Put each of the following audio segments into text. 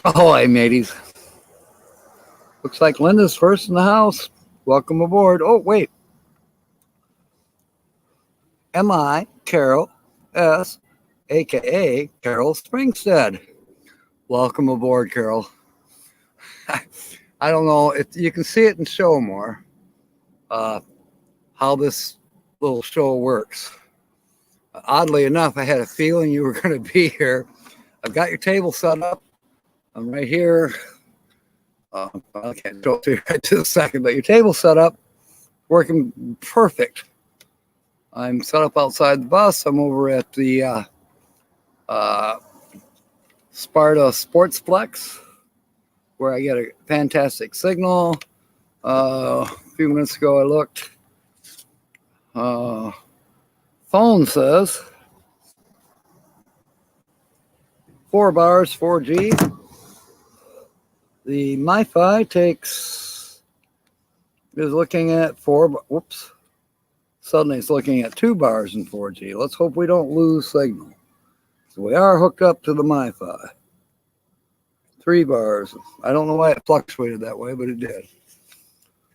Ahoy, mateys. Looks like Linda's first in the house. Welcome aboard. Oh, wait. M.I. Carol S., a.k.a. Carol Springstead. Welcome aboard, Carol. I don't know if you can see it in show more, how this little show works. Oddly enough, I had a feeling you were going to be here. I've got your table set up. I'm right here. I can't show it to you right this second, but your table's set up, working perfect. I'm set up outside the bus. I'm over at the Sparta Sportsplex, where I get a fantastic signal. A few minutes ago, I looked. Phone says 4 bars, 4G. The MiFi is looking at 4. Whoops. Suddenly it's looking at 2 bars and 4G. Let's hope we don't lose signal. So we are hooked up to the MiFi. 3 bars. I don't know why it fluctuated that way, but it did.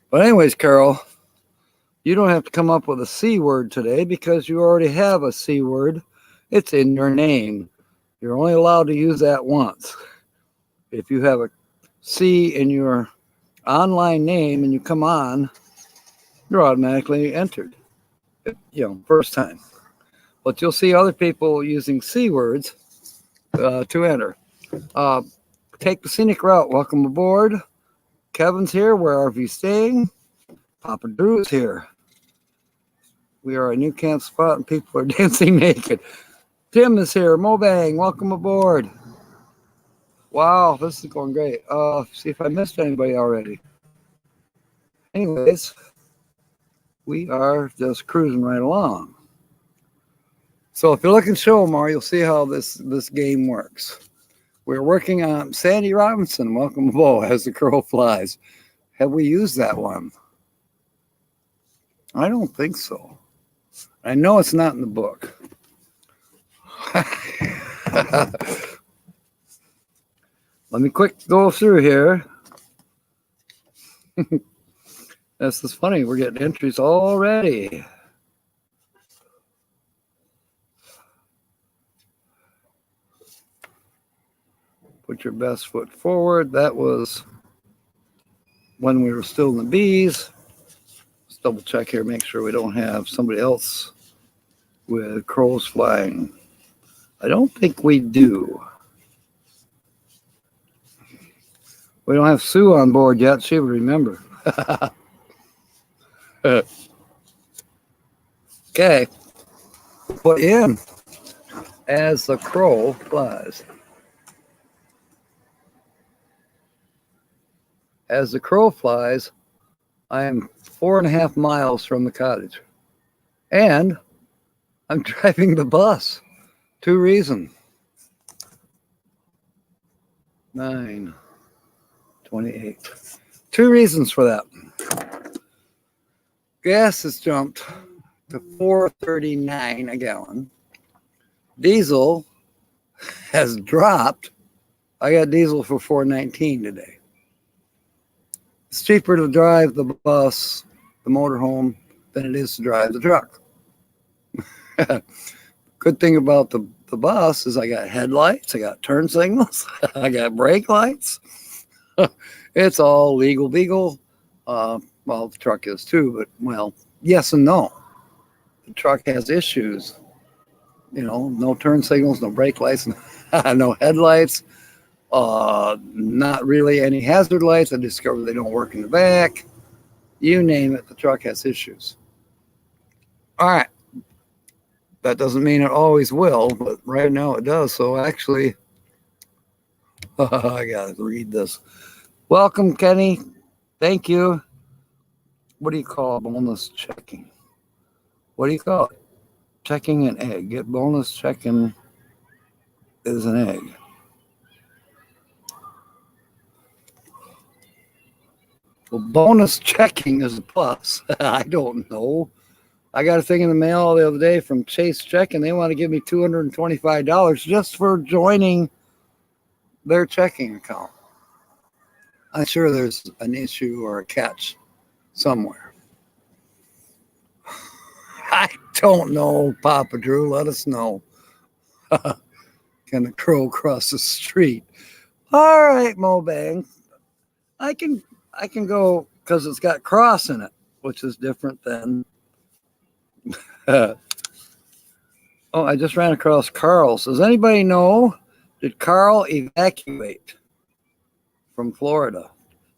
But anyways, Carol, you don't have to come up with a C word today because you already have a C word. It's in your name. You're only allowed to use that once. If you have a C in your online name and you come on, you're automatically entered. First time. But you'll see other people using C words to enter. Take the scenic route. Welcome aboard. Kevin's here. Where are you staying? Papa Drew's here. We are a new camp spot and people are dancing naked. Tim is here. Mobang, welcome aboard. Wow, this is going great. See if I missed anybody already. Anyways, we are just cruising right along. So if you're looking show more, you'll see how this game works. We're working on Sandy Robinson. Welcome aboard as the crow flies. Have we used that one? I don't think so. I know it's not in the book. Let me quick go through here. This is funny. We're getting entries already. Put your best foot forward. That was when we were still in the bees. Let's double check here, make sure we don't have somebody else with crows flying. I don't think we do. We don't have Sue on board yet. She would remember. Okay. Put in as the crow flies. As the crow flies, I am 4.5 miles from the cottage. And I'm driving the bus. 2 reasons. 9, 28. 2 reasons for that. Gas has jumped to $4.39 a gallon. Diesel has dropped. I got diesel for $4.19 today. It's cheaper to drive the bus, the motorhome, than it is to drive the truck. Good thing about the bus is I got headlights, I got turn signals, I got brake lights. It's all legal beagle. Well, the truck is too, but well, yes and no. The truck has issues. No turn signals, no brake lights, no headlights. Not really any hazard lights. I discovered they don't work in the back. You name it, the truck has issues. All right. That doesn't mean it always will, but right now it does. So actually, I got to read this. Welcome, Kenny. Thank you. What do you call bonus checking? What do you call it? Checking an egg. Get bonus checking is an egg. Well, bonus checking is a plus. I don't know. I got a thing in the mail the other day from Chase Check, and they want to give me $225 just for joining their checking account. I'm sure there's an issue or a catch somewhere. I don't know, Papa Drew. Let us know. Can the crow cross the street? All right, Mobang. I can go because it's got cross in it, which is different than. Oh, I just ran across Carl's. Does anybody know? Did Carl evacuate from Florida?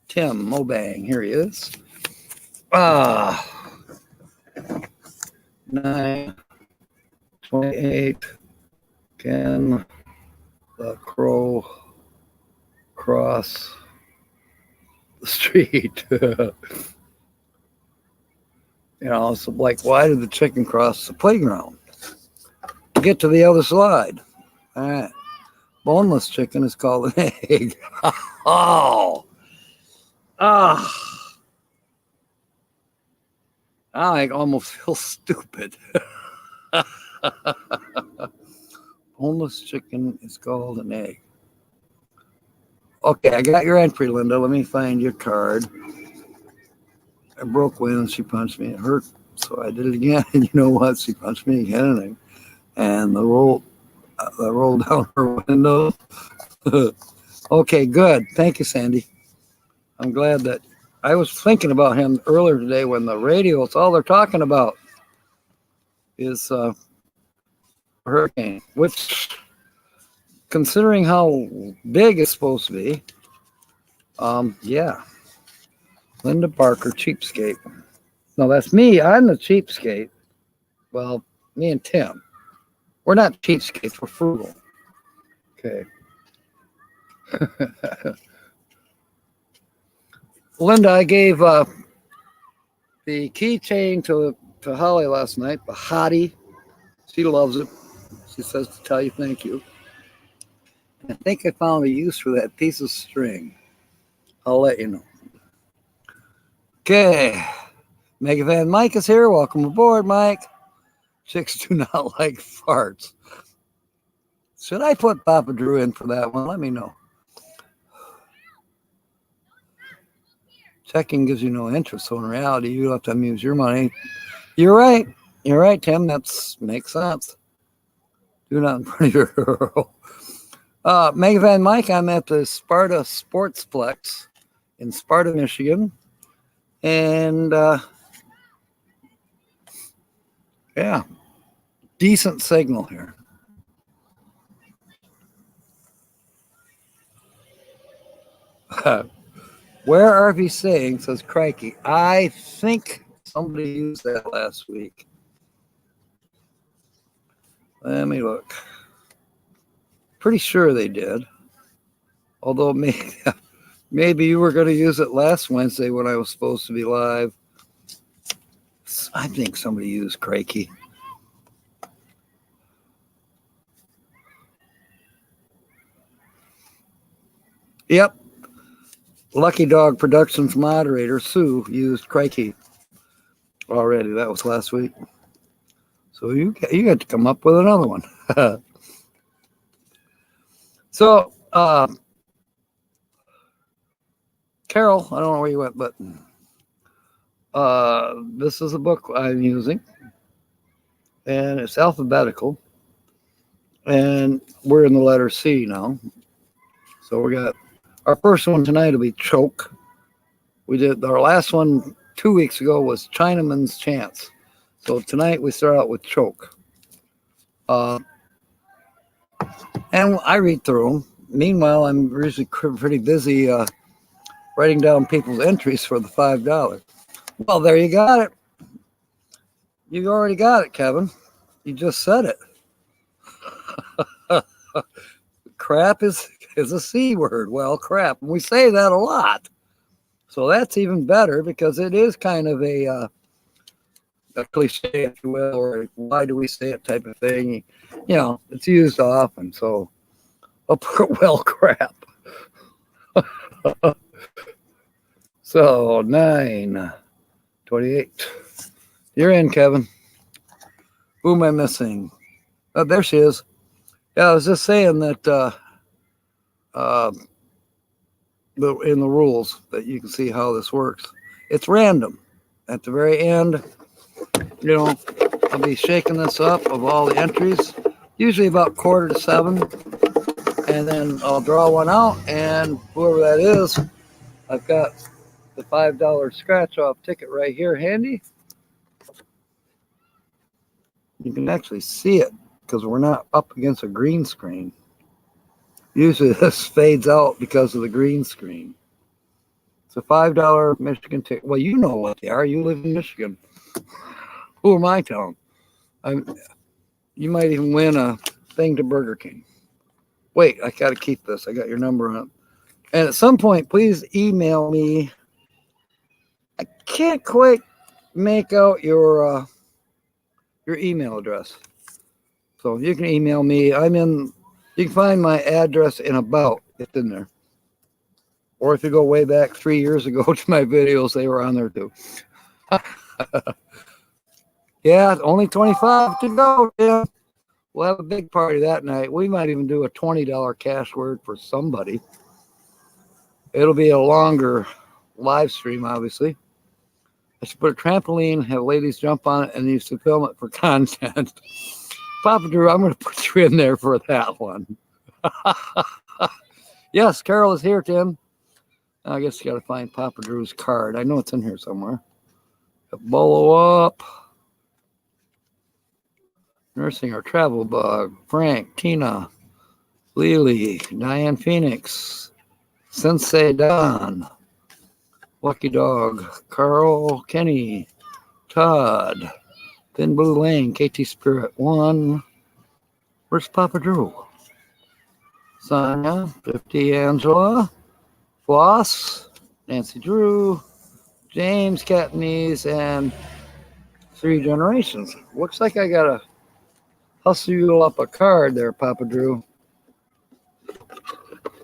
Tim Mobang, here he is. 9:28. Can the crow cross the street? It's like, why did the chicken cross the playground? Get to the other slide. All right. Boneless chicken is called an egg. Oh. I almost feel stupid. Boneless chicken is called an egg. Okay, I got your entry, Linda. Let me find your card. I broke wind. She punched me. It hurt, so I did it again. And you know what? She punched me again, and the roll down her window. Okay, good. Thank you, Sandy. I'm glad that I was thinking about him earlier today when the radio, it's all they're talking about is hurricane, which, considering how big it's supposed to be, yeah. Linda Barker, cheapskate. No, that's me. I'm the cheapskate. Well, me and Tim. We're not cheapskates. We're frugal. Okay. Linda, I gave the keychain to Holly last night, the hottie. She loves it. She says to tell you thank you. I think I found a use for that piece of string. I'll let you know. Okay. Mega Van Mike is here. Welcome aboard, Mike. Chicks do not like farts. Should I put Papa Drew in for that one? Let me know. Checking gives you no interest, so in reality, you have to amuse your money. You're right. You're right, Tim. That makes sense. Do not in front of your girl. Mega Van Mike, I'm at the Sparta Sportsplex in Sparta, Michigan. And, yeah, decent signal here. Where RV saying, says Crikey. I think somebody used that last week. Let me look. Pretty sure they did. Although maybe you were going to use it last Wednesday when I was supposed to be live. I think somebody used Crikey. Yep. Lucky Dog Productions moderator Sue used Crikey already. That was last week. So you got to come up with another one. So, Carol, I don't know where you went, but this is a book I'm using, and it's alphabetical, and we're in the letter C now. So we got our first one tonight will be Choke. We did our last one 2 weeks ago was Chinaman's Chance. So tonight we start out with Choke. And I read through them. Meanwhile, I'm usually pretty busy writing down people's entries for the $5. Well, there you got it. You already got it, Kevin. You just said it. Crap is a C word. Well, crap. And we say that a lot. So that's even better because it is kind of a cliche, if you will, or why do we say it type of thing. You know, it's used often. So I'll put well, crap. So 9:28. You're in, Kevin. Who am I missing? Oh, there she is. Yeah, I was just saying that in the rules that you can see how this works. It's random. At the very end, I'll be shaking this up of all the entries, usually about 6:45, and then I'll draw one out, and whoever that is, I've got the $5 scratch-off ticket right here handy. You can actually see it because we're not up against a green screen. Usually this fades out because of the green screen. It's a $5 Michigan ticket. Well, you know what they are. You live in Michigan. Who am I telling? You might even win a thing to Burger King. Wait, I got to keep this. I got your number on it. And at some point, please email me. I can't quite make out your email address. So you can email me. You can find my address in About. It's in there. Or if you go way back 3 years ago to my videos, they were on there too. Yeah, only 25 to go. Yeah. We'll have a big party that night. We might even do a $20 cash word for somebody. It'll be a longer live stream, obviously. I should put a trampoline, have ladies jump on it, and use to film it for content. Papa Drew, I'm going to put you in there for that one. Yes, Carol is here, Tim. I guess you got to find Papa Drew's card. I know it's in here somewhere. Bolo up. Nursing our travel bug. Frank, Tina, Lily, Diane Phoenix, Sensei Don, Lucky Dog, Carl, Kenny, Todd, Thin Blue Lane, KT Spirit 1. Where's Papa Drew? Sonia, 50 Angela, Floss, Nancy Drew, James Catnese, and 3 Generations. Looks like I got to hustle you up a card there, Papa Drew.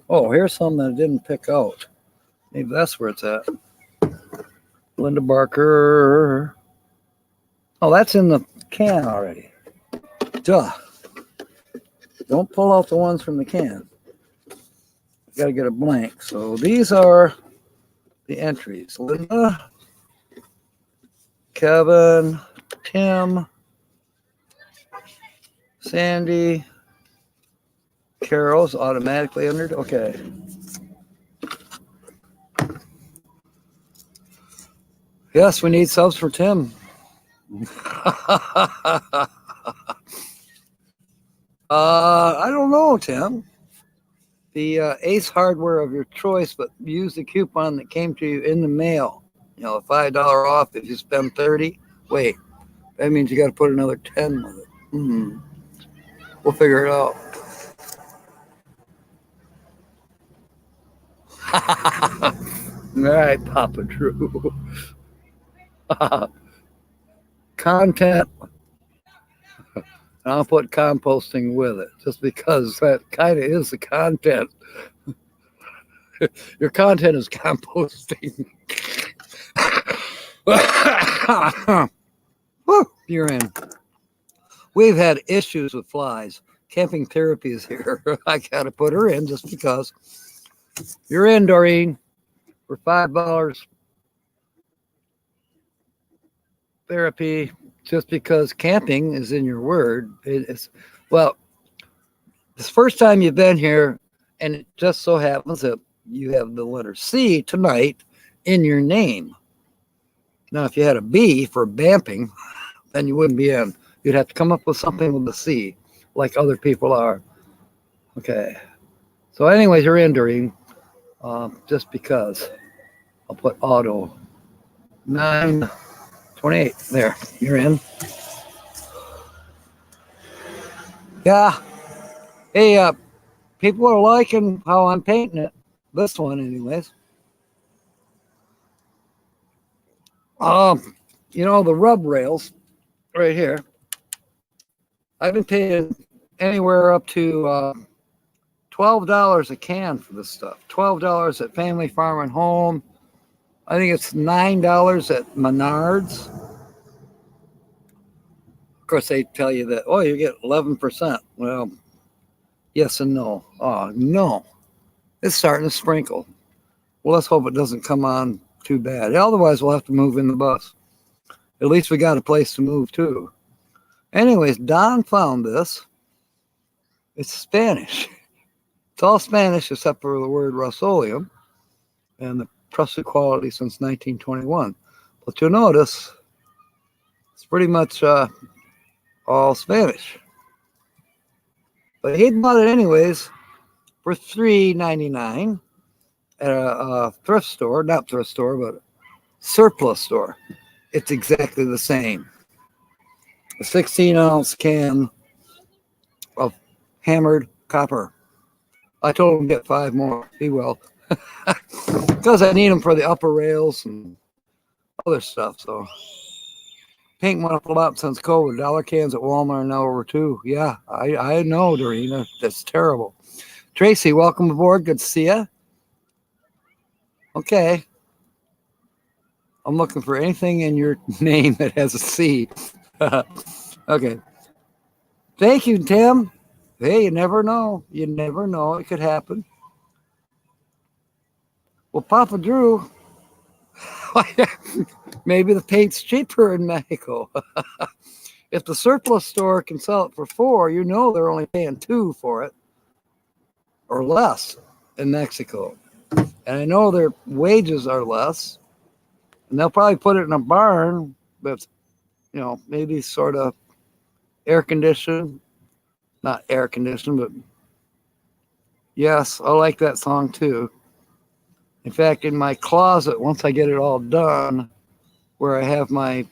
Oh, here's some that I didn't pick out. Maybe that's where it's at. Linda Barker. Oh, that's in the can already. Duh. Don't pull out the ones from the can. Got to get a blank. So these are the entries. Linda, Kevin, Tim, Sandy, Carol's automatically entered. Okay. Yes, we need subs for Tim. I don't know, Tim. The Ace hardware of your choice, but use the coupon that came to you in the mail. The $5 off if you spend 30. Wait, that means you got to put another 10 with it. We'll figure it out. All right, Papa Drew. Content. I'll put composting with it just because that kind of is the content. Your content is composting. Woo, you're in. We've had issues with flies. Camping therapy is here. I got to put her in just because. You're in, Doreen, for $5 therapy just because camping is in your word. Well, this first time you've been here, and it just so happens that you have the letter C tonight in your name. Now, if you had a B for bamping, then you wouldn't be in. You'd have to come up with something with a C, like other people are. Okay. So anyways, you're in, Doreen. Just because. I'll put auto. 928. There. You're in. Yeah. Hey, people are liking how I'm painting it. This one, anyways. The rub rails right here. I've been paying anywhere up to $12 a can for this stuff. $12 at Family Farm and Home. I think it's $9 at Menards. Of course, they tell you that, you get 11%. Well, yes and no. Oh, no. It's starting to sprinkle. Well, let's hope it doesn't come on too bad. Otherwise, we'll have to move in the bus. At least we got a place to move to. Anyways, Don found this. It's Spanish. It's all Spanish except for the word Rosolium and the trusted quality since 1921. But you'll notice it's pretty much all Spanish. But he bought it anyways for $3.99 at a thrift store, not thrift store, but surplus store. It's exactly the same. A 16-ounce can of hammered copper. I told him to get 5 more. He will. Because I need them for the upper rails and other stuff. So paint went up a lot since COVID. Dollar cans at Walmart are now over $2. Yeah, I know, Doreen. That's terrible. Tracy, welcome aboard. Good to see you. Okay. I'm looking for anything in your name that has a C. Okay. Thank you, Tim. Hey, you never know. You never know. It could happen. Well, Papa Drew, maybe the paint's cheaper in Mexico. If the surplus store can sell it for $4, you know they're only paying $2 for it or less in Mexico. And I know their wages are less. And they'll probably put it in a barn that's, you know, maybe sort of air conditioned. Not air conditioned, but yes, I like that song too. In fact, in my closet, once I get it all done, where I have my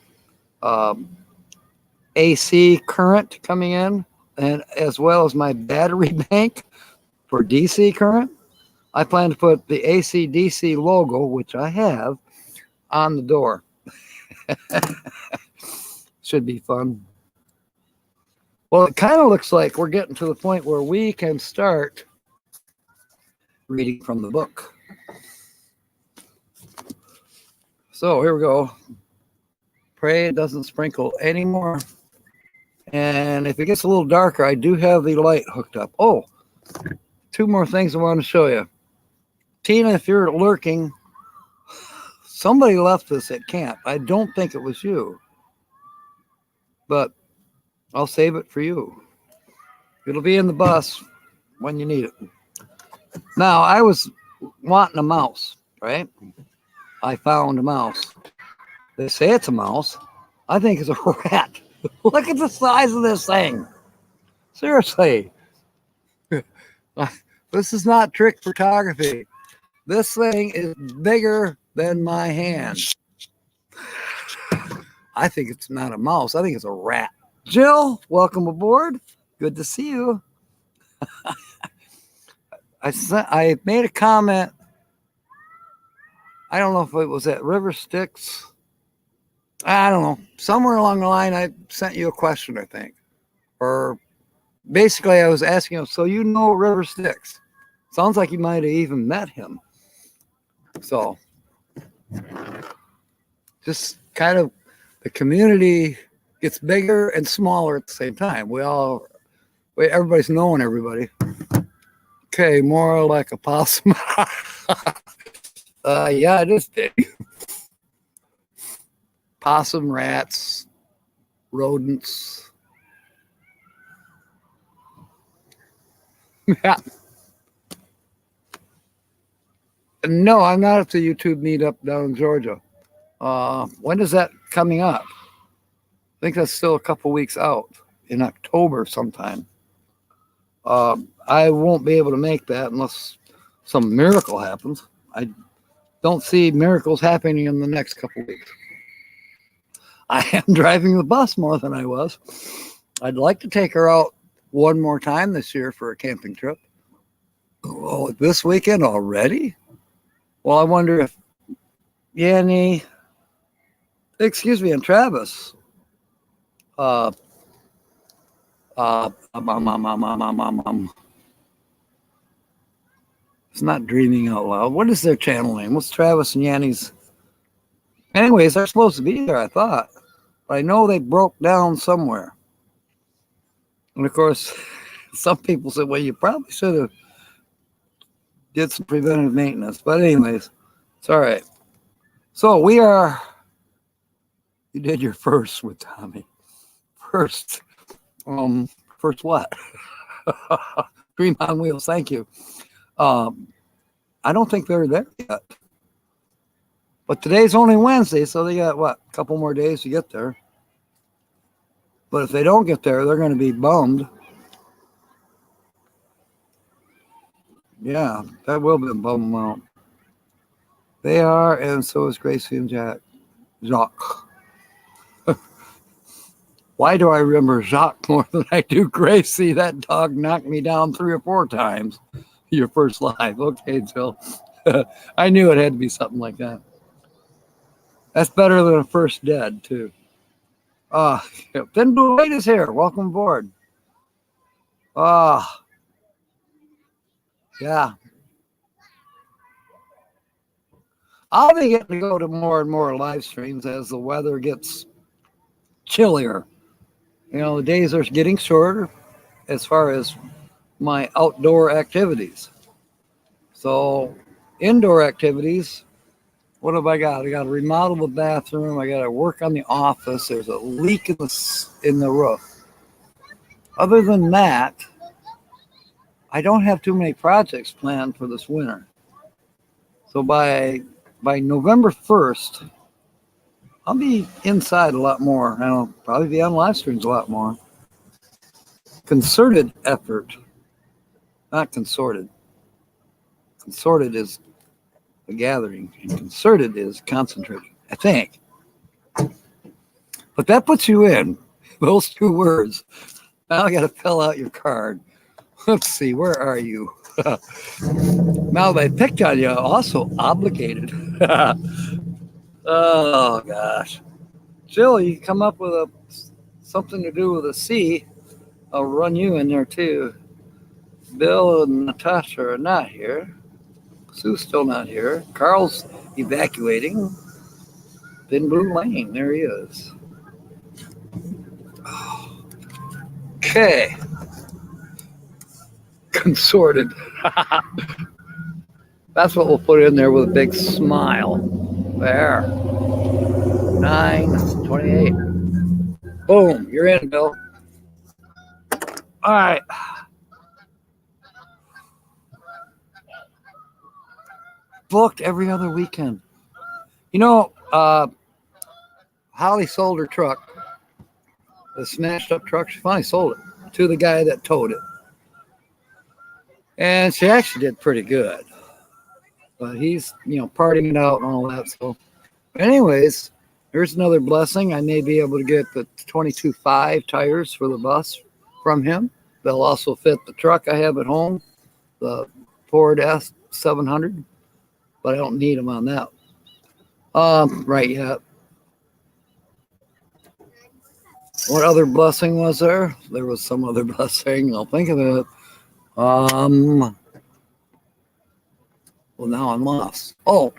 AC current coming in, and as well as my battery bank for DC current, I plan to put the AC/DC logo, which I have, on the door. Should be fun. Well, it kind of looks like we're getting to the point where we can start reading from the book. So here we go. Pray it doesn't sprinkle anymore. And if it gets a little darker, I do have the light hooked up. Oh, 2 more things I want to show you. Tina, if you're lurking, somebody left this at camp. I don't think it was you, but I'll save it for you. It'll be in the bus when you need it. Now, I was wanting a mouse, right? I found a mouse. They say it's a mouse. I think it's a rat. Look at the size of this thing. Seriously. This is not trick photography. This thing is bigger than my hand. I think it's not a mouse. I think it's a rat. Jill, welcome aboard. Good to see you. I made a comment. I don't know if it was at River Styx. I don't know. Somewhere along the line, I sent you a question, I think. Or basically, I was asking him, so you know River Styx? Sounds like you might have even met him. So, just kind of the community gets bigger and smaller at the same time. Everybody's knowing everybody. Okay, more like a possum. Yeah, it is big. Possum, rats, rodents. Yeah. No, I'm not at the YouTube meetup down in Georgia. When is that coming up? I think that's still a couple weeks out, in October sometime. I won't be able to make that unless some miracle happens. I don't see miracles happening in the next couple weeks. I am driving the bus more than I was. I'd like to take her out one more time this year for a camping trip. Oh, this weekend already? Well, I wonder if Yanni, and Travis, it's not Dreaming Out Loud. What is their channel name? What's Travis and Yanni's? Anyways, they're supposed to be there, I thought. But I know they broke down somewhere. And of course, some people said, well, you probably should have Get some preventive maintenance. But anyways, it's all right. So you did your first with Tommy. First what? Dream on Wheels, thank you. I don't think they're there yet. But today's only Wednesday, so they got, what, a couple more days to get there. But if they don't get there, they're going to be bummed. Yeah, that will be a bum out. They are, and so is Gracie and Jacques. Why do I remember Jacques more than I do Gracie? That dog knocked me down 3 or 4 times. Your first live. Okay, Jill. I knew it had to be something like that. That's better than a first dead, too. Thin Blue Light is here. Welcome aboard. Yeah. I'll be getting to go to more and more live streams as the weather gets chillier. You know, the days are getting shorter as far as my outdoor activities. So, indoor activities, what have I got? I got to remodel the bathroom. I got to work on the office. There's a leak in the roof. Other than that, I don't have too many projects planned for this winter. So by November 1st, I'll be inside a lot more. I'll probably be on live streams a lot more. Concerted effort, not consorted. Consorted is a gathering, and concerted is concentrated, I think. But that puts you in those 2 words. Now I got to fill out your card. Let's see, where are you? Now they picked on you, also obligated. Oh, gosh. Jill, you come up with something to do with a C. I'll run you in there, too. Bill and Natasha are not here. Sue's still not here. Carl's evacuating. Thin Blue Lane, there he is. Okay. Consorted. That's what we'll put in there with a big smile. There. 9:28. Boom. You're in, Bill. All right. Booked every other weekend. You know, Holly sold her truck. The smashed up truck. She finally sold it to the guy that towed it. And she actually did pretty good. But he's, partying it out and all that. So, anyways, here's another blessing. I may be able to get the 22.5 tires for the bus from him. They'll also fit the truck I have at home, the Ford S700. But I don't need them on that right yet. What other blessing was there? There was some other blessing. I'll think of it. Well, now I'm lost. Oh,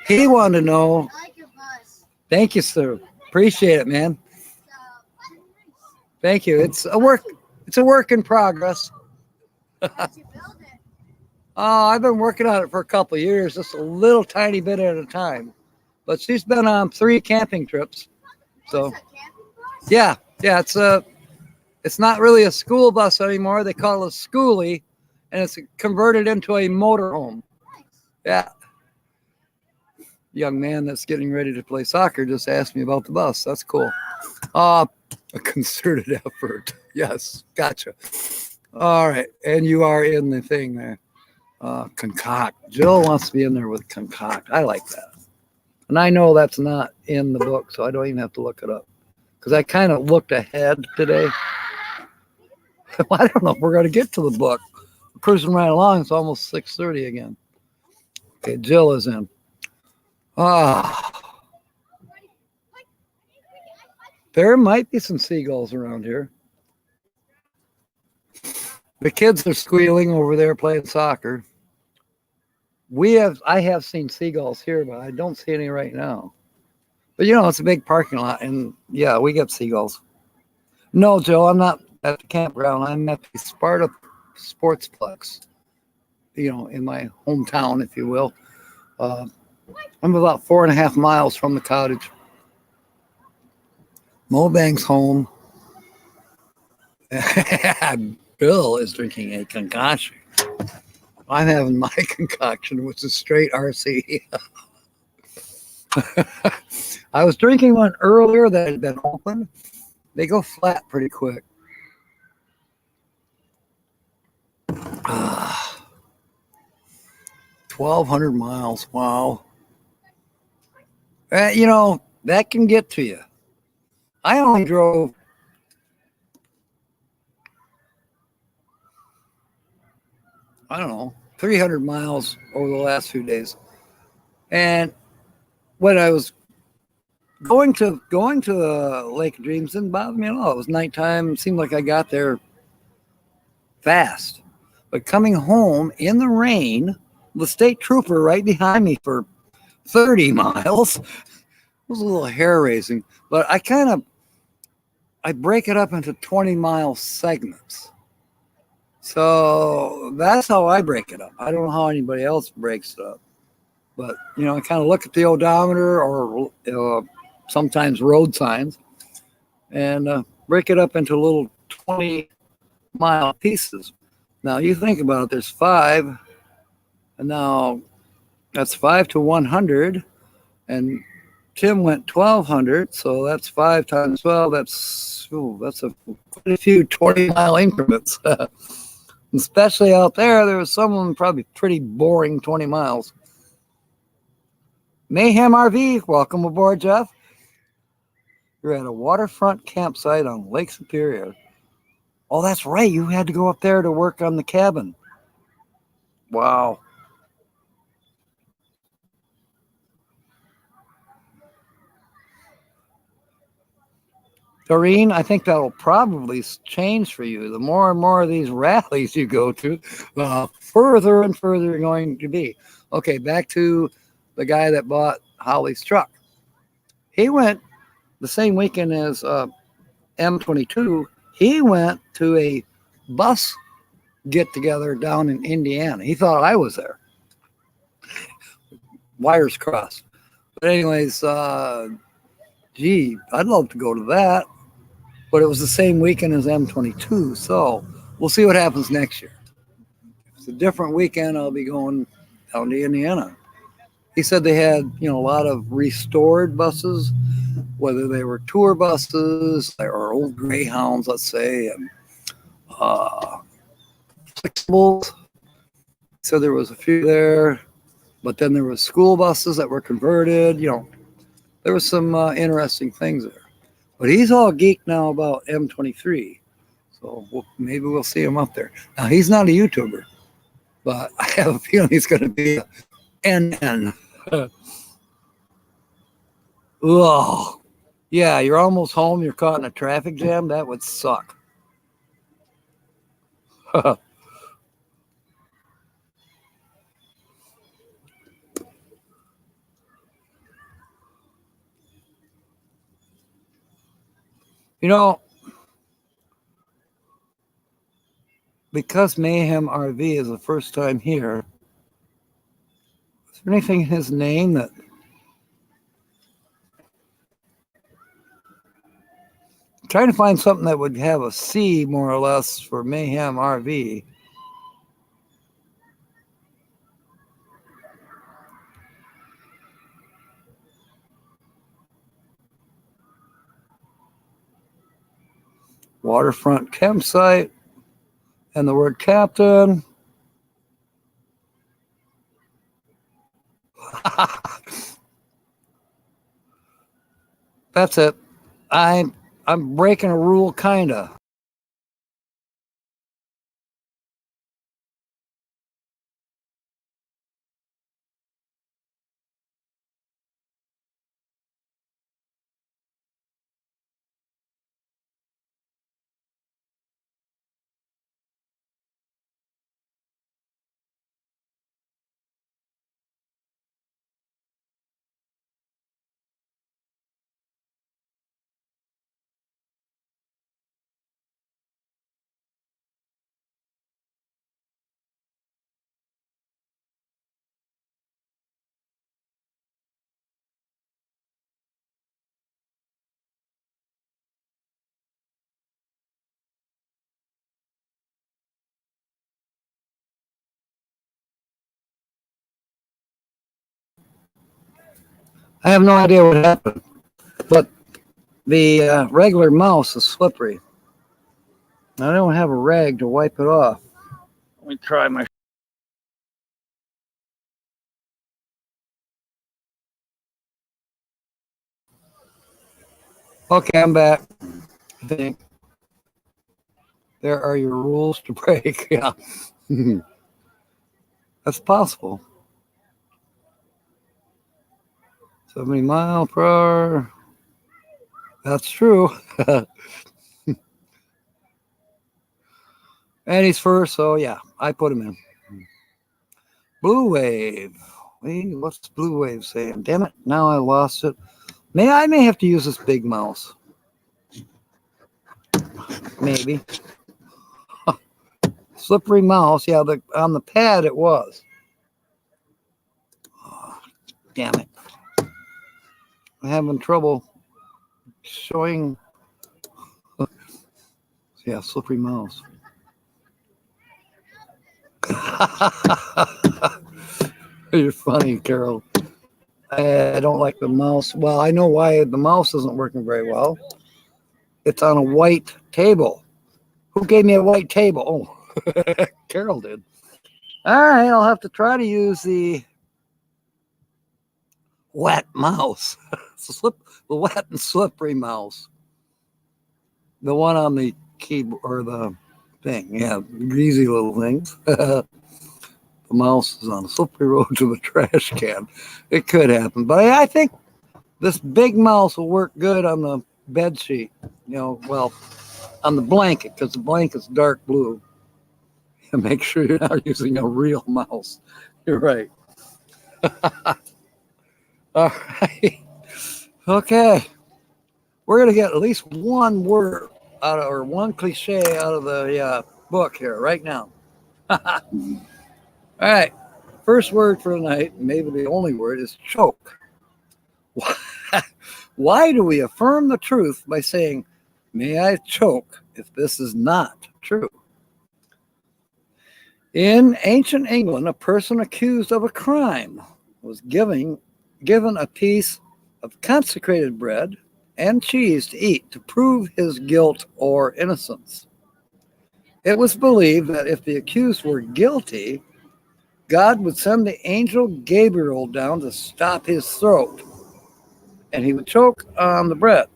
he wanted to know. I like your bus. Thank you, sir. Appreciate it, man. Thank you. It's a work in progress. How'd you build it? I've been working on it for a couple of years, just a little tiny bit at a time. But she's been on 3 camping trips. So, yeah, it's not really a school bus anymore. They call it a schoolie, and it's converted into a motorhome. Yeah. Young man that's getting ready to play soccer just asked me about the bus. That's cool. A concerted effort. Yes, gotcha. All right, and you are in the thing there. Concoct. Jill wants to be in there with concoct. I like that. And I know that's not in the book, so I don't even have to look it up. Because I kind of looked ahead today. I don't know if we're going to get to the book. We're cruising right along. It's almost 6:30 again. Okay, Jill is in. There might be some seagulls around here. The kids are squealing over there playing soccer. I have seen seagulls here, but I don't see any right now. But it's a big parking lot, and yeah, we get seagulls. No, Joe, I'm not at the campground. I'm at the Sparta Sportsplex in my hometown, if you will. Uh, I'm about 4.5 miles from the cottage. Mobang's home. Bill is drinking a concoction. I'm having my concoction, which is straight RC. I was drinking one earlier that had been opened. They go flat pretty quick. 1,200 miles. Wow. That can get to you. I only drove, I don't know, 300 miles over the last few days. And when I was going to Lake of Dreams, didn't bother me at all. It was nighttime. It seemed like I got there fast. But coming home in the rain, the state trooper right behind me for 30 miles, it was a little hair raising. But I break it up into 20-mile segments. So that's how I break it up. I don't know how anybody else breaks it up. But, I kind of look at the odometer or sometimes road signs and break it up into little 20-mile pieces. Now, you think about it, there's 5, and now that's 5 to 100, and Tim went 1,200, so that's 5 times 12. That's quite a few 20-mile increments. Especially out there was some of them probably pretty boring 20 miles. Mayhem RV, welcome aboard, Jeff. You're at a waterfront campsite on Lake Superior. Oh, that's right. You had to go up there to work on the cabin. Wow. Doreen, I think that'll probably change for you. The more and more of these rallies you go to, the further and further you're going to be. Okay, back to the guy that bought Holly's truck. He went the same weekend as M22. He went to a bus get together down in Indiana. He thought I was there. Wires crossed. But anyways, gee, I'd love to go to that. But it was the same weekend as M22. So we'll see what happens next year. If it's a different weekend, I'll be going down to Indiana. He said they had, a lot of restored buses, whether they were tour buses or old Greyhounds, let's say, and flexibles. So there was a few there, but then there was school buses that were converted. There was some interesting things there. But he's all geeked now about M23, so maybe we'll see him up there. Now he's not a YouTuber, but I have a feeling he's going to be a NN. Oh, yeah, you're almost home. You're caught in a traffic jam. That would suck. Because Mayhem RV is the first time here, is there anything in his name that... I'm trying to find something that would have a C, more or less, for Mayhem RV. Waterfront campsite and the word captain. That's it. I'm breaking a rule, kinda. I have no idea what happened, but the regular mouse is slippery. I don't have a rag to wipe it off. Let me try my. Okay, I'm back. I think there are your rules to break. Yeah, that's possible. 70 mile per hour. That's true. And he's first, so yeah, I put him in. Blue Wave. What's Blue Wave saying? Damn it, now I lost it. I may have to use this big mouse. Maybe. Slippery mouse. Yeah, on the pad it was. Oh, damn it. I'm having trouble showing. Yeah, slippery mouse. You're funny, Carol. I don't like the mouse. Well, I know why the mouse isn't working very well. It's on a white table. Who gave me a white table? Oh, Carol did. All right, I'll have to try to use the wet mouse. The wet and slippery mouse. The one on the keyboard or the thing. Yeah, greasy little things. The mouse is on a slippery road to the trash can. It could happen. But I think this big mouse will work good on the bed sheet. Well, on the blanket, because the blanket's dark blue. And make sure you're not using a real mouse. You're right. All right. Okay. We're going to get at least one word out of, or one cliche out of the book here right now. All right. First word for the night, maybe the only word, is choke. Why do we affirm the truth by saying, may I choke if this is not true? In ancient England, a person accused of a crime was given a piece of consecrated bread and cheese to eat to prove his guilt or innocence. It was believed that if the accused were guilty, God would send the angel Gabriel down to stop his throat, and he would choke on the bread.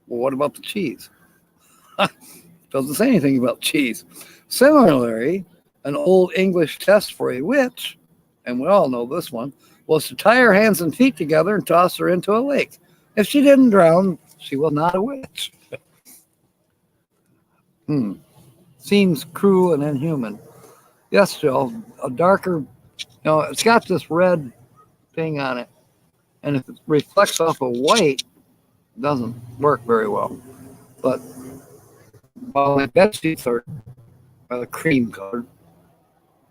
Well, what about the cheese? Doesn't say anything about cheese. Similarly, an old English test for a witch, and we all know this one, was to tie her hands and feet together and toss her into a lake. If she didn't drown, she was not a witch. Seems cruel and inhuman. Yes, Joe, a darker, it's got this red thing on it, and if it reflects off of white, it doesn't work very well. But my bed sheets are cream colored.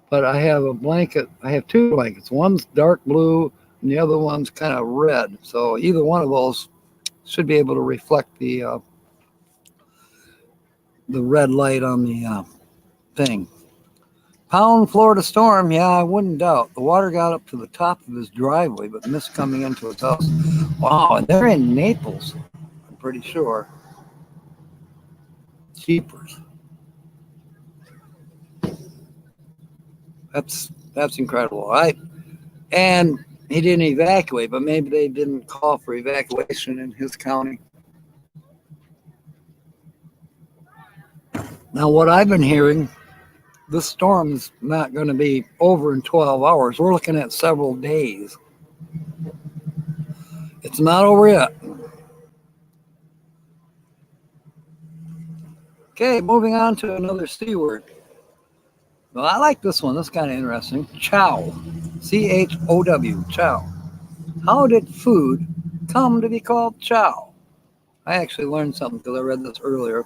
But I have a blanket. I have two blankets. One's dark blue, and the other one's kind of red. So either one of those should be able to reflect the red light on the thing. Pound Florida storm. Yeah, I wouldn't doubt. The water got up to the top of his driveway, but missed coming into his house. Wow, and they're in Naples. I'm pretty sure. Jeepers. That's incredible. And he didn't evacuate, but maybe they didn't call for evacuation in his county. Now, what I've been hearing, this storm's not going to be over in 12 hours. We're looking at several days. It's not over yet. Okay, moving on to another C word. Well, I like this one. That's kind of interesting. Chow. C-H-O-W. Chow. How did food come to be called chow? I actually learned something because I read this earlier.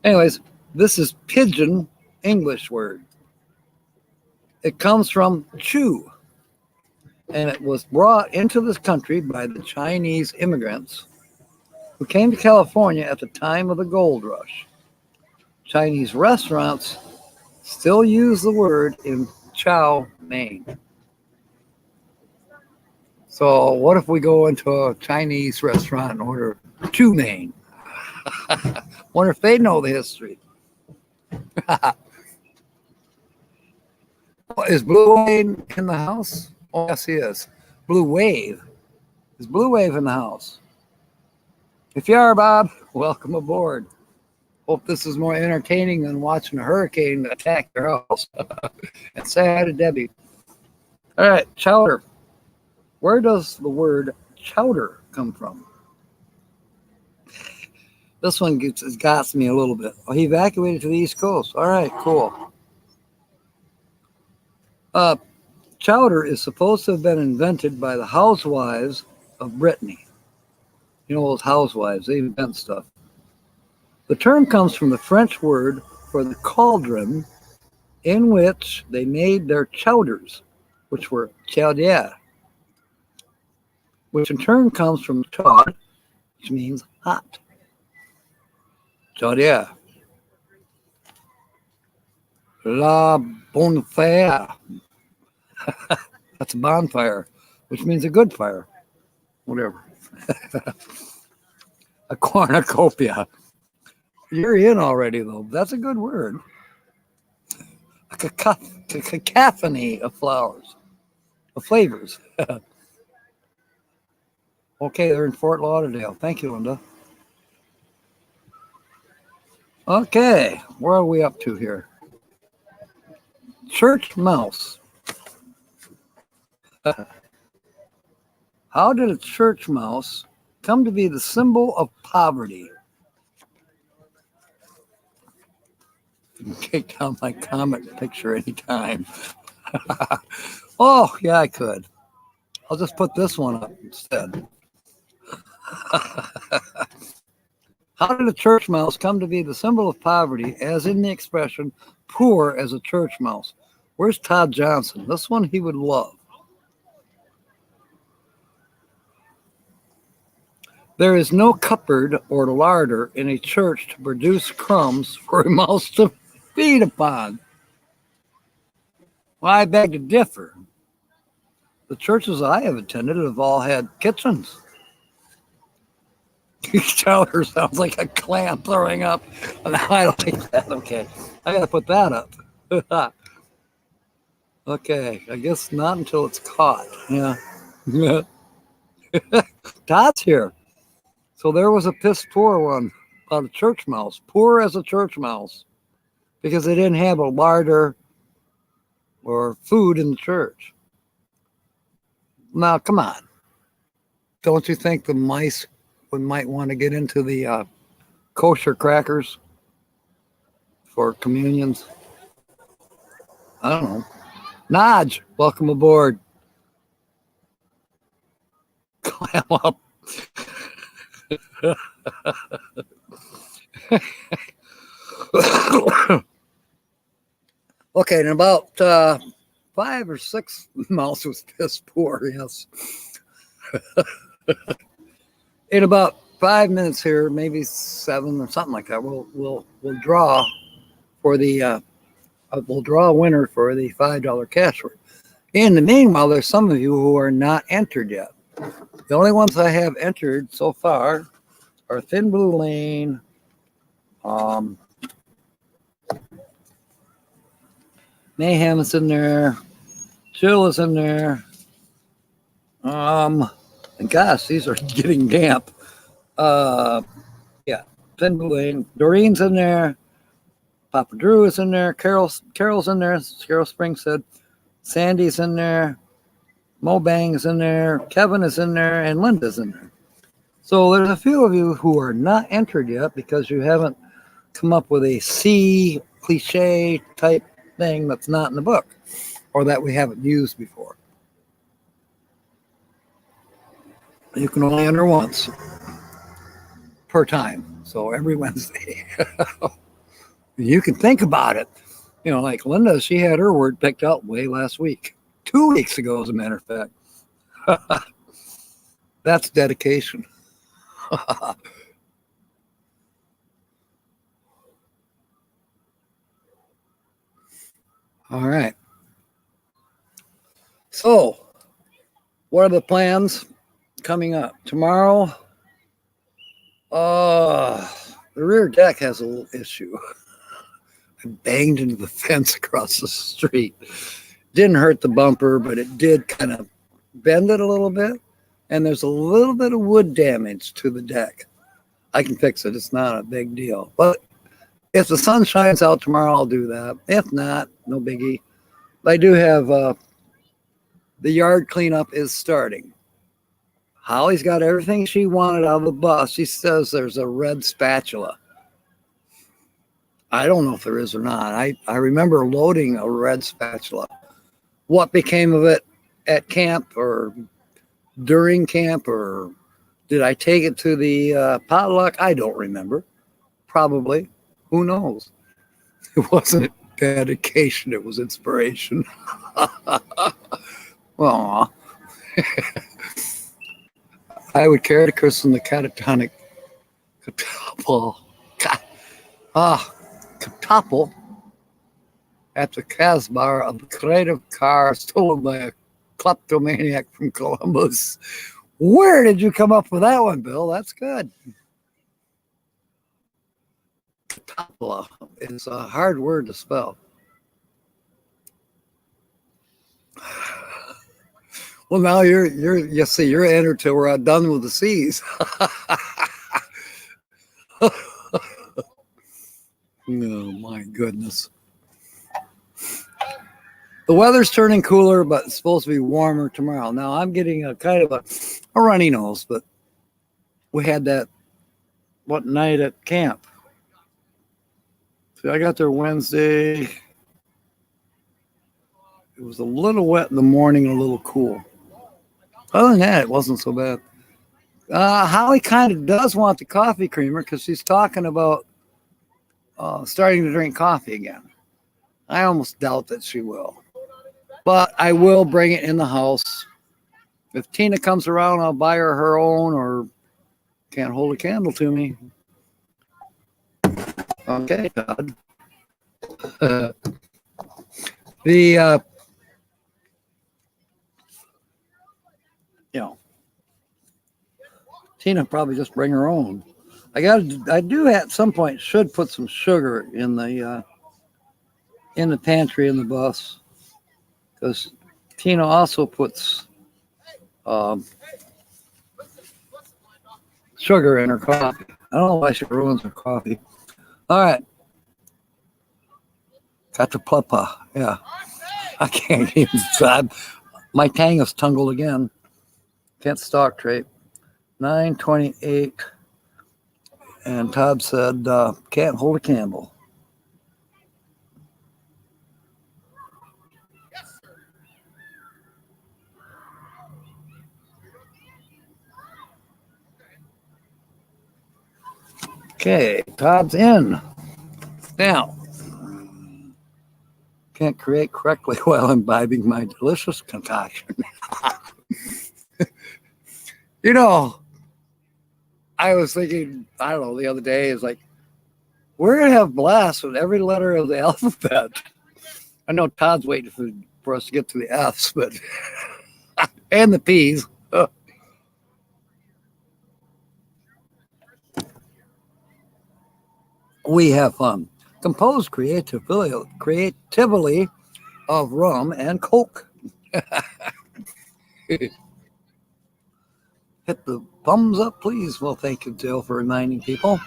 Anyways, this is pidgin English word. It comes from chew, and it was brought into this country by the Chinese immigrants who came to California at the time of the gold rush. Chinese restaurants still use the word in chow mein. So what if we go into a Chinese restaurant and order chow mein? Wonder if they know the history. Is Blue Wave in the house? Oh, yes, he is. Blue Wave. Is Blue Wave in the house? If you are, Bob, welcome aboard. Hope this is more entertaining than watching a hurricane attack your house. And say hi to Debbie. All right, chowder. Where does the word chowder come from? This one got me a little bit. Oh, he evacuated to the East Coast. All right, cool. Chowder is supposed to have been invented by the housewives of Brittany. You know those housewives, they invent stuff. The term comes from the French word for the cauldron in which they made their chowders, which were chaudière, which in turn comes from chaud, which means hot. Chaudière. La bonfire. That's a bonfire, which means a good fire. Whatever. A cornucopia. You're in already, though. That's a good word. A cacophony of flowers, of flavors. Okay, they're in Fort Lauderdale. Thank you, Linda. Okay, where are we up to here? Church mouse. How did a church mouse come to be the symbol of poverty? You can take down my comic picture anytime. Oh, yeah, I could. I'll just put this one up instead. How did a church mouse come to be the symbol of poverty, as in the expression, poor as a church mouse? Where's Todd Johnston? This one he would love. There is no cupboard or larder in a church to produce crumbs for a mouse to feed upon. Well, I beg to differ. The churches I have attended have all had kitchens. Chowder sounds like a clam throwing up. I don't like that. Okay, I gotta put that up. Okay, I guess not until it's caught. Yeah. Todd's here. So there was a piss poor one about a church mouse, poor as a church mouse, because they didn't have a larder or food in the church. Now, come on. Don't you think the mice might want to get into the kosher crackers for communions? I don't know. Naj, welcome aboard. Clam up. Okay, and about 5 or 6 mouse was piss poor, yes. In about 5 minutes here, maybe 7 or something like that, we'll draw for the we'll draw a winner for the $5 cash word. In the meanwhile, there's some of you who are not entered yet. The only ones I have entered so far are Thin Blue Lane, Mayhem is in there, Chill is in there, and gosh, these are getting damp. Yeah, Thin Blue Lane, Doreen's in there, Papa Drew is in there, Carol's in there, Carol Springs said, Sandy's in there, Mo Bang is in there, Kevin is in there, and Linda's in there. So there's a few of you who are not entered yet because you haven't come up with a C cliche type thing that's not in the book or that we haven't used before. You can only enter once per time. So every Wednesday. You can think about it. You know, like Linda, she had her word picked out way last week. 2 weeks ago, as a matter of fact. That's dedication. All right. So, What are the plans coming up? Tomorrow, the rear deck has a little issue. I banged into the fence across the street. Didn't hurt the bumper, but it did kind of bend it a little bit. And there's a little bit of wood damage to the deck. I can fix it. It's not a big deal. But if the sun shines out tomorrow, I'll do that. If not, no biggie. I do have the yard cleanup is starting. Holly's got everything she wanted out of the bus. She says there's a red spatula. I don't know if there is or not. I remember loading a red spatula. What became of it at camp or during camp, or did I take it to the potluck? I don't remember. Probably. Who knows? It wasn't dedication. It was inspiration. Well, I would carry to christen the catatonic catapult at the Casbah of the creative car stolen by a kleptomaniac from Columbus. Where did you come up with that one, Bill? That's good. Catapult is a hard word to spell. Well, now you're entered till we're done with the C's. Oh my goodness. The weather's turning cooler, but it's supposed to be warmer tomorrow. Now I'm getting a kind of a runny nose, but we had that night at camp. So I got there Wednesday. It was a little wet in the morning and a little cool. Other than that, it wasn't so bad. Holly kind of does want the coffee creamer because she's talking about starting to drink coffee again. I almost doubt that she will. But I will bring it in the house. If Tina comes around, I'll buy her own, or can't hold a candle to me. Okay, Todd. Tina probably just bring her own. I do at some point should put some sugar in the pantry in the bus, because Tina also puts sugar in her coffee. I don't know why she ruins her coffee. All right. Catapulpa. Yeah. I can't even decide. My tang is tungled again. Can't stock trade. 9:28. And Todd said, can't hold a candle. Okay, Todd's in. Now, can't create correctly while imbibing my delicious concoction. I was thinking, I don't know, the other day, is like, we're going to have blasts with every letter of the alphabet. I know Todd's waiting for us to get to the F's, but and the P's. We have fun. Composed creatively of rum and Coke. Hit the thumbs up, please. Well, thank you, Jill, for reminding people.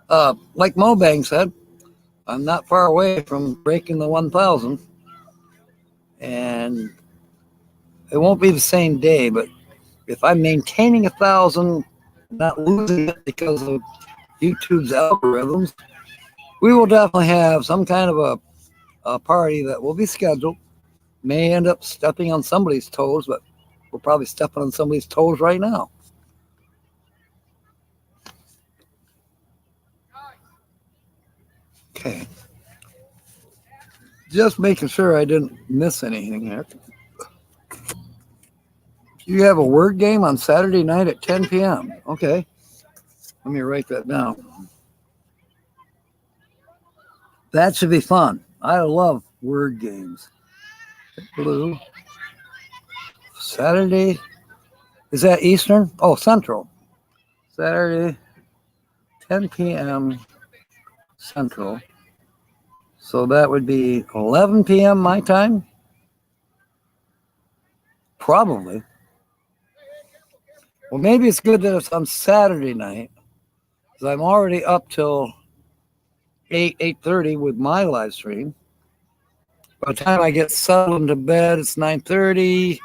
Like Mobang said, I'm not far away from breaking the 1,000. And it won't be the same day, but if I'm maintaining 1,000, not losing it because of YouTube's algorithms, we will definitely have some kind of a party that will be scheduled. May end up stepping on somebody's toes, but we're probably stepping on somebody's toes right now. Okay. Just making sure I didn't miss anything here. You have a word game on Saturday night at 10 p.m. Okay. Let me write that down. That should be fun. I love word games. Blue. Saturday. Is that Eastern? Oh, Central. Saturday, 10 p.m. Central. So that would be 11 p.m. my time? Probably. Well, maybe it's good that it's on Saturday night, because I'm already up till 8:30 with my live stream. By the time I get settled into bed, it's 9:30.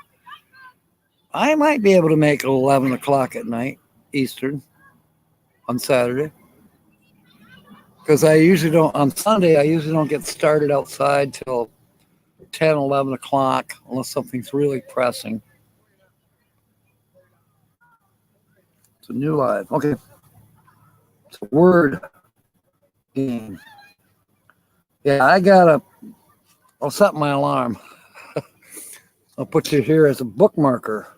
I might be able to make 11 o'clock at night, Eastern, on Saturday. Because I usually don't, on Sunday, I usually don't get started outside till 10, 11 o'clock, unless something's really pressing. It's a new live. Okay. It's a word game. Yeah, I'll set my alarm. I'll put you here as a bookmarker.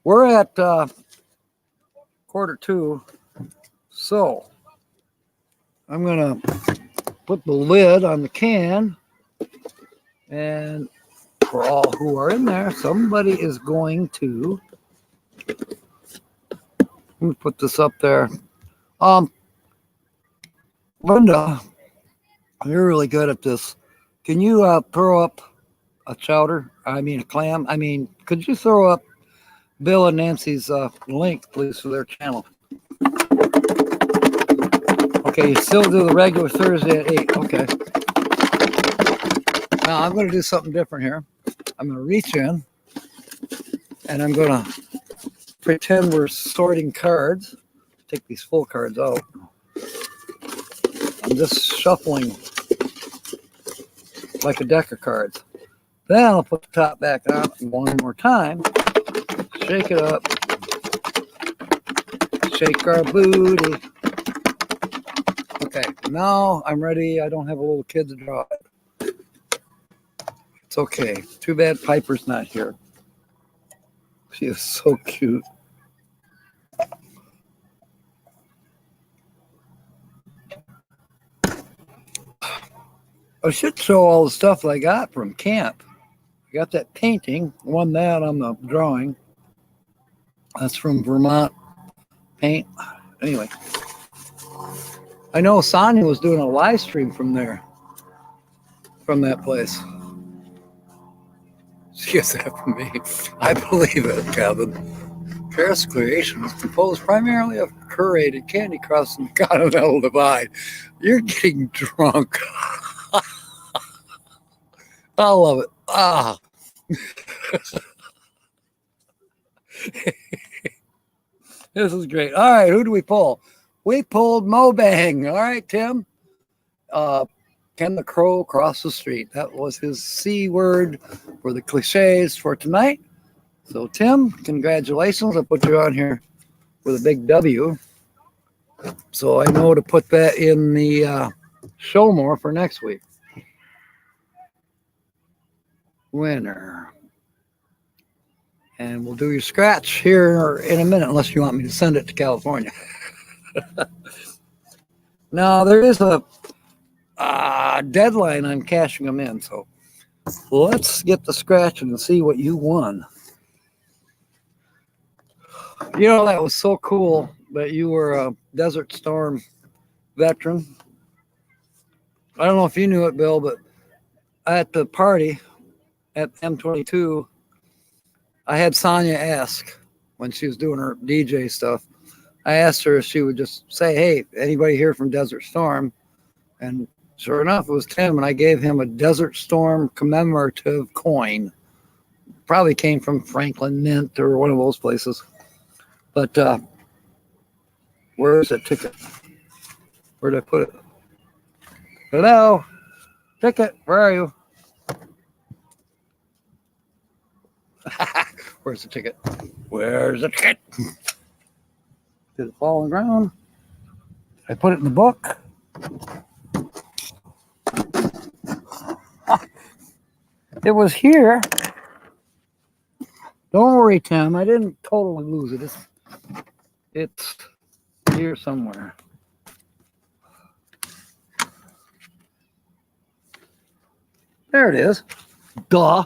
We're at 1:45, so I'm going to put the lid on the can, and for all who are in there, somebody is going to, let me put this up there. Linda, you're really good at this. Can you throw up a chowder? I mean, a clam? I mean, could you throw up Bill and Nancy's link, please, for their channel? Okay, you still do the regular Thursday at 8. Okay. Now, I'm going to do something different here. I'm going to reach in, and I'm going to pretend we're sorting cards. Take these full cards out. I'm just shuffling like a deck of cards. Then I'll put the top back on one more time. Shake it up. Shake our booty. Okay, now I'm ready. I don't have a little kid to draw it. It's okay. Too bad Piper's not here. She is so cute. I should show all the stuff I got from camp. I got that painting, won that on the drawing. That's from Vermont Paint. Anyway, I know Sonia was doing a live stream from there, from that place. She gets that from me. I believe it, Kevin. Paris Creation was composed primarily of curated candy crossing the Continental Divide. You're getting drunk. I love it. Ah. This is great. All right, who do we pull? We pulled Mobang. All right, Tim. Can the Crow cross the street? That was his C word for the cliches for tonight. So, Tim, congratulations. I'll put you on here with a big W. So I know to put that in the show more for next week. Winner. And we'll do your scratch here in a minute, unless you want me to send it to California. Now, there is a deadline on cashing them in, so let's get the scratch and see what you won. You know, that was so cool that you were a Desert Storm veteran. I don't know if you knew it, Bill, but at the party at M22, I had Sonia ask when she was doing her DJ stuff. I asked her if she would just say, hey, anybody here from Desert Storm? And sure enough, it was Tim, and I gave him a Desert Storm commemorative coin. Probably came from Franklin Mint or one of those places. But where's that ticket? Where did I put it? Hello? Ticket, where are you? Where's the ticket? Where's the ticket? Did it fall on the ground? I put it in the book. It was here. Don't worry, Tim. I didn't totally lose it. It's here somewhere. There it is. Duh.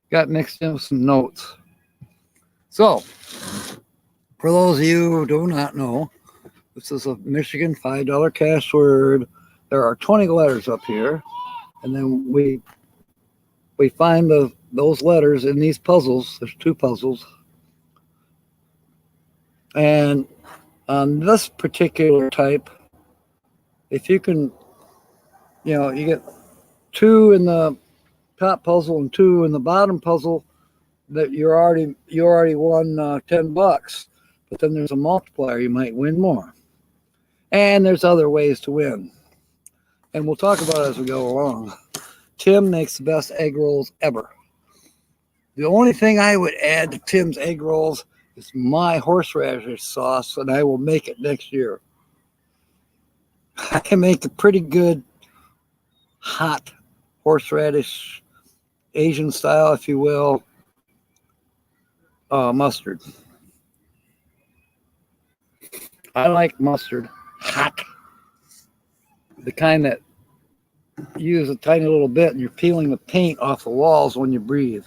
got mixed in with some notes. So, for those of you who do not know, this is a Michigan $5 cash word. There are 20 letters up here, and then we find those letters in these puzzles. There's 2 puzzles, and on this particular type, if you can, you get 2 in the top puzzle and 2 in the bottom puzzle, that you already won $10. But then there's a multiplier; you might win more. And there's other ways to win, and we'll talk about it as we go along. Tim makes the best egg rolls ever. The only thing I would add to Tim's egg rolls is my horseradish sauce, and I will make it next year. I can make a pretty good hot horseradish, Asian style, if you will, mustard. I like mustard hot, the kind that you use a tiny little bit and you're peeling the paint off the walls when you breathe.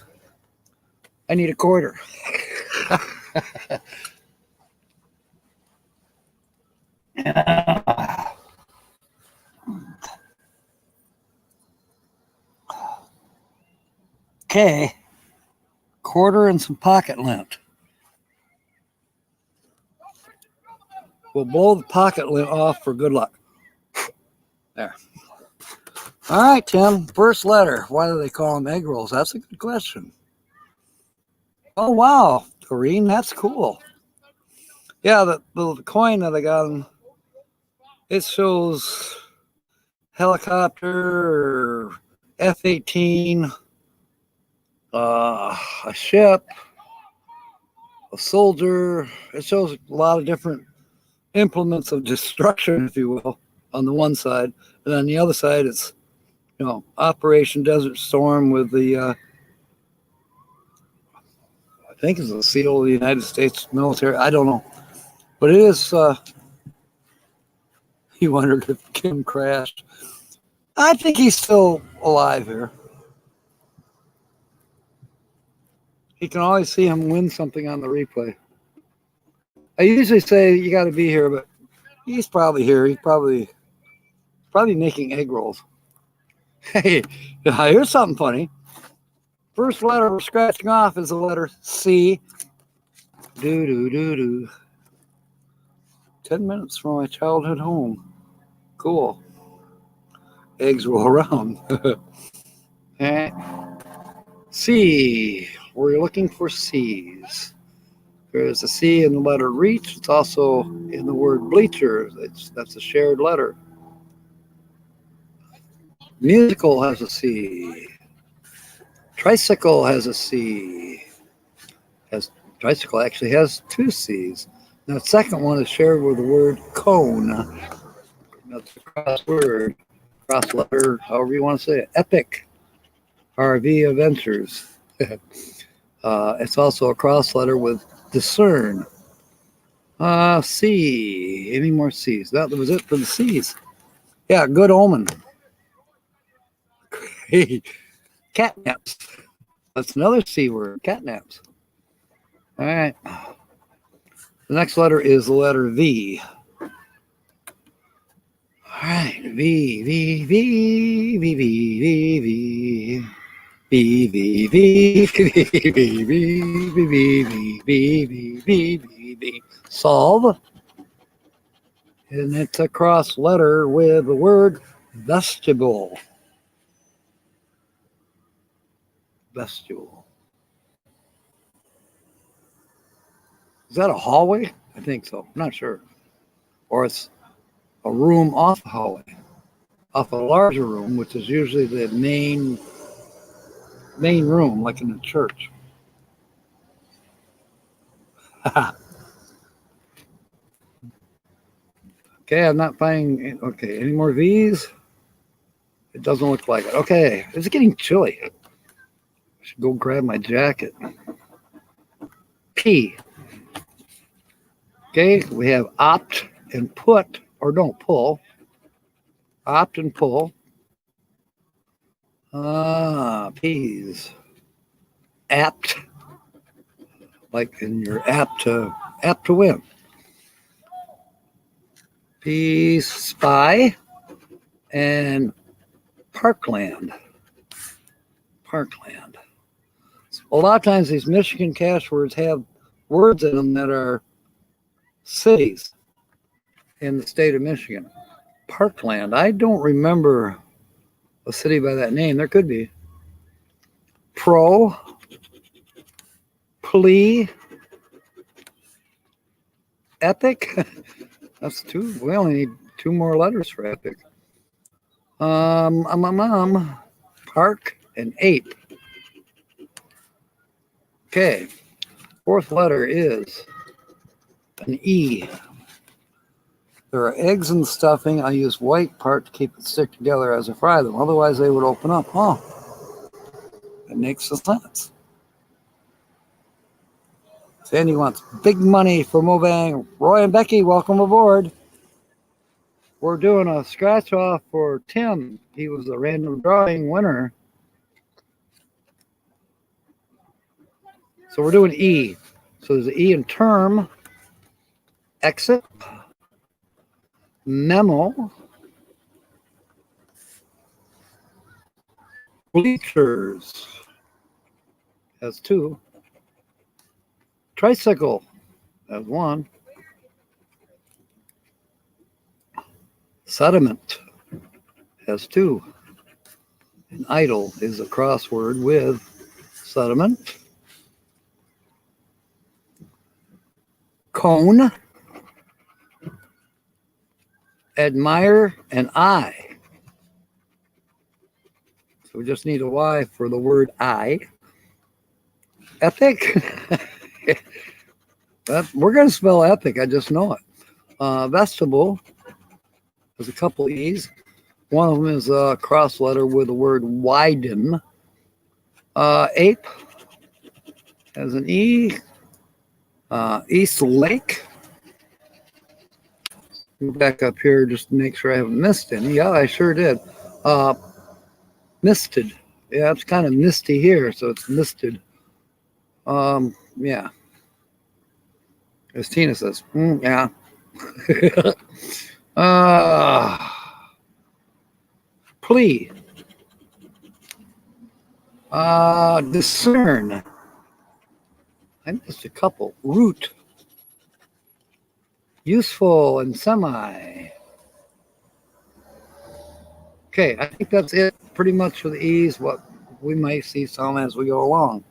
I need a quarter. Okay, quarter and some pocket lint. We'll blow the pocket lint off for good luck. There. All right, Tim, first letter. Why do they call them egg rolls? That's a good question. Oh, wow, Doreen, that's cool. Yeah, the coin that I got, it shows helicopter, F-18, a ship, a soldier. It shows a lot of different implements of destruction, if you will, on the one side. And on the other side, it's, Operation Desert Storm with the, I think it's a SEAL of the United States military. I don't know. But it is, he wondered if Kim crashed. I think he's still alive here. You can always see him win something on the replay. I usually say you got to be here, but he's probably here. He's probably making egg rolls. Hey, here's something funny. First letter we're scratching off is the letter C. 10 minutes from my childhood home. Cool. Eggs roll around. C. We're looking for C's. There's a C in the letter reach. It's also in the word bleacher. That's a shared letter. Musical has a C. Tricycle has a C. Tricycle actually has 2 C's. Now, the second one is shared with the word cone. That's a cross word, cross letter, however you want to say it. Epic. RV Adventures. It's also a cross letter with discern. C. Any more C's? That was it for the C's. Yeah, good omen. Catnaps. That's another C word. Catnaps. All right. The next letter is the letter V. All right. V, V, V, V, V, V, V. V, V, V, V, V, V, V, V, V, V, V. Solve. And it's a cross letter with the word vestibule. Vestibule. Is that a hallway? I think so. I'm not sure. Or it's a room off the hallway, off a larger room, which is usually the main room, like in a church. Okay, I'm not finding. Okay, any more V's? It doesn't look like it. Okay, it's getting chilly. I should go grab my jacket. P. Okay, we have opt and put, or don't pull. Opt and pull. P's. apt, like in you're apt to win. Peace, spy, and parkland. Parkland. A lot of times these Michigan cash words have words in them that are cities in the state of Michigan. Parkland. I don't remember a city by that name. There could be. Pro, plea, epic. That's two. We only need two more letters for epic. Park, and ape. Okay. Fourth letter is an E. There are eggs in the stuffing. I use white part to keep it stick together as I fry them. Otherwise, they would open up. Huh. That makes sense. Sandy wants big money for Mobang. Roy and Becky, welcome aboard. We're doing a scratch off for Tim. He was a random drawing winner. So we're doing E. So there's an E in term, exit, memo, bleachers has two, tricycle has one, sediment has two, and idle is a crossword with sediment. Cone, admire, and I. So we just need a Y for the word I. Ethic. We're going to spell epic. I just know it. Vegetable. There's a couple E's. One of them is a cross letter with the word widen. Ape has an E. East Lake. Go back up here just to make sure I haven't missed any. Yeah, I sure did. Misted. Yeah, it's kind of misty here, so it's misted. Yeah. As Tina says, yeah. Plea. Discern. I missed a couple. Root. Useful and semi. Okay, I think that's it pretty much for the E's. What we might see some as we go along.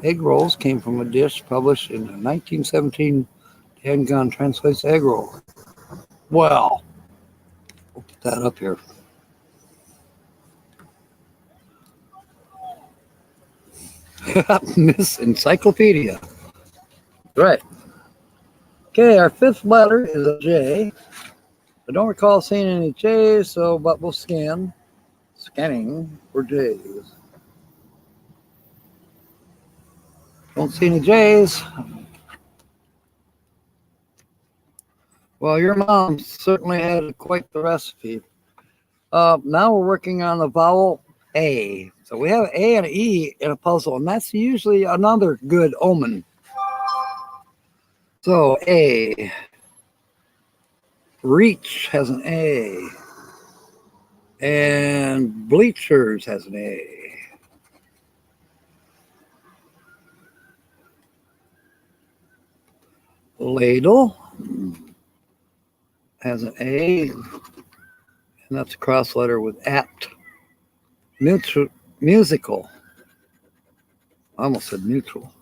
Egg rolls came from a dish published in 1917. Handgun translates egg roll. Well, we'll put that up here. Miss Encyclopedia. Right. Okay, our fifth letter is a J. I don't recall seeing any J's, but we'll scan. Scanning for J's. Don't see any J's. Well, your mom certainly had quite the recipe. Now we're working on the vowel A. So we have A and E in a puzzle, and that's usually another good omen. So A. Reach has an A. And bleachers has an A. Ladle has an A. And that's a cross letter with apt. Musical. I almost said neutral.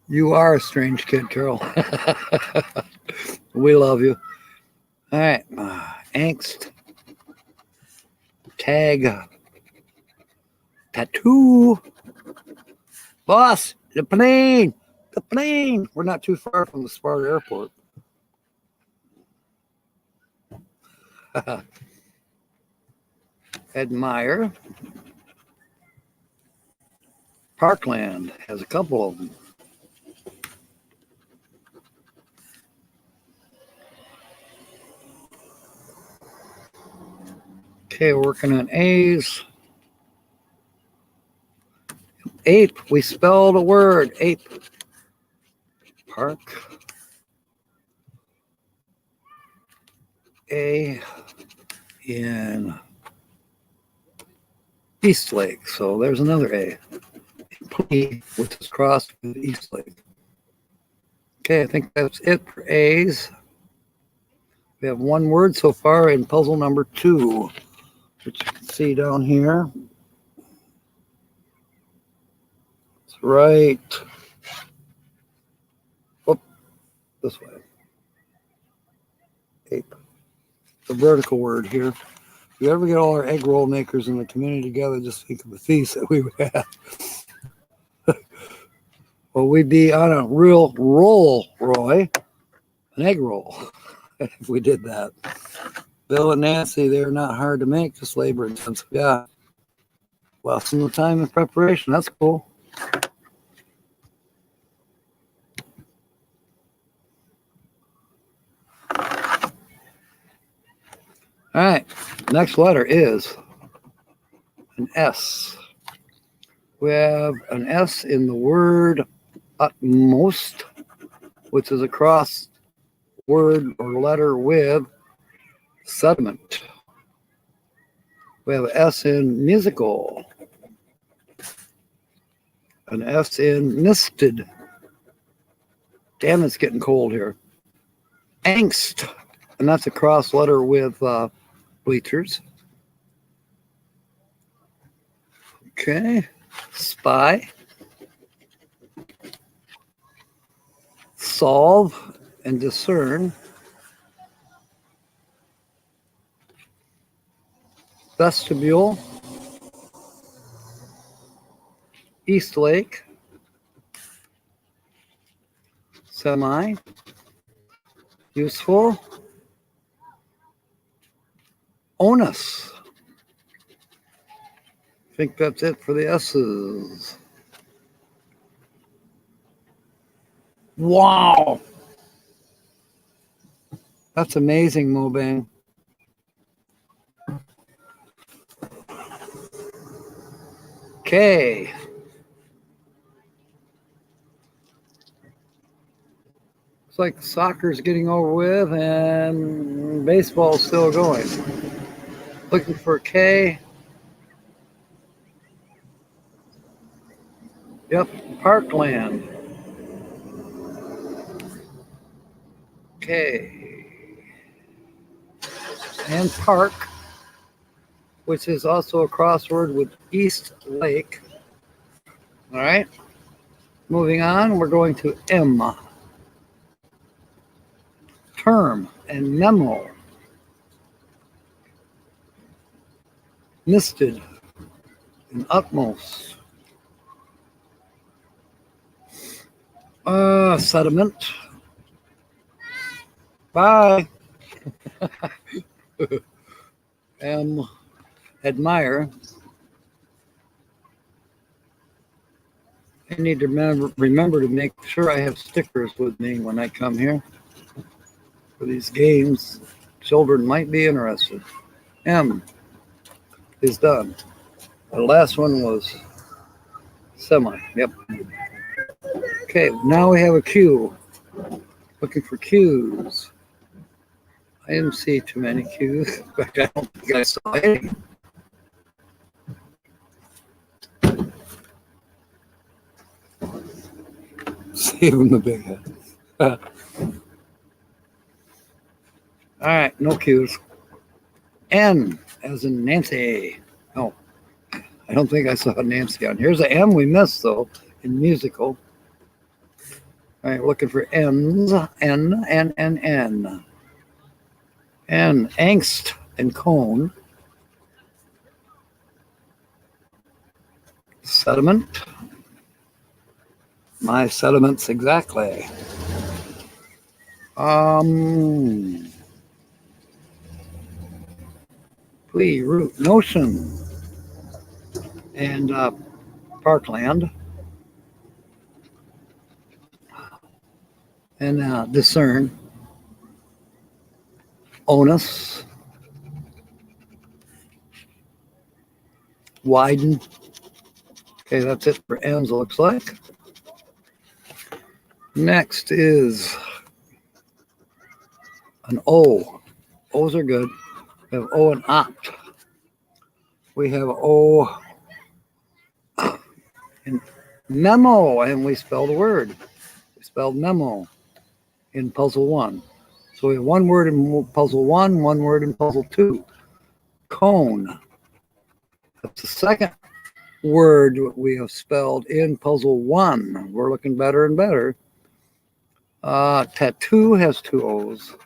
You are a strange kid, Carol. We love you. All right. Angst. Tag. Tattoo. Boss, the plane. The plane. We're not too far from the Sparta airport. Admire. Parkland has a couple of them. Okay, we're working on A's. Ape. We spelled a word. Ape. Park. A in East Lake. So there's another A. P, which is crossed with East Lake. Okay, I think that's it for A's. We have one word so far in puzzle number 2, which you can see down here. It's right up this way. Ape. The vertical word here. If you ever get all our egg roll makers in the community together, just think of the feast that we would have. Well, we'd be on a real roll, Roy. An egg roll, if we did that. Bill and Nancy, they're not hard to make, just labor intensive. Yeah. Well, some time in preparation. That's cool. All right. Next letter is an S. We have an S in the word utmost, which is a cross word or letter with sediment. We have an S in musical, an S in misted. Damn, it's getting cold here. Angst, and that's a cross letter with bleachers. Okay, spy, solve and discern, vestibule, East Lake, semi, useful, onus. I think that's it for the S's. Wow. That's amazing, Mobang. Okay. Looks like soccer's getting over with and baseball's still going. Looking for K. Yep, Parkland. Okay. And Park, which is also a crossword with East Lake. All right. Moving on, we're going to M. Term and memo. Misted and utmost. Sediment. Bye. M. Admire. I need to remember to make sure I have stickers with me when I come here for these games. Children might be interested. M is done. The last one was semi. Yep. Okay, now we have a Q. Looking for Q's. I didn't see too many Q's. In fact, I don't think I saw any. Save him the big head. All right, no Q's. N as in Nancy. Oh, I don't think I saw Nancy on. Here's an M we missed, though, in musical. All right, looking for N's. N. N, angst and cone. Sediment. My sediments exactly. Plea, root, notion, and Parkland, and discern, onus, Widen. Okay, that's it for M's, it looks like. Next is an O. O's are good. We have O and opt. We have O in memo, and we spelled a word. We spelled memo in puzzle 1. So we have one word in puzzle 1, one word in puzzle 2. Cone. That's the second word we have spelled in puzzle 1. We're looking better and better. Tattoo has 2 O's.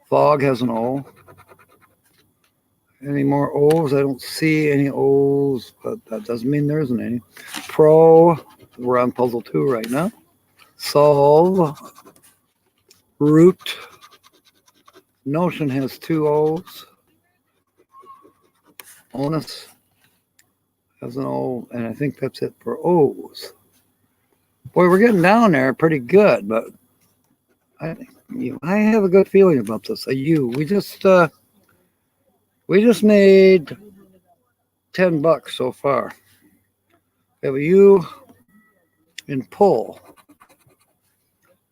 Fog has an O. Any more O's? I don't see any O's, but that doesn't mean there isn't any. Pro, we're on puzzle 2 right now. Solve. Root. Notion has 2 O's. Onus has an O, and I think that's it for O's. Boy, we're getting down there pretty good, but I have a good feeling about this. A U. We just made $10 so far. We have a U in pull.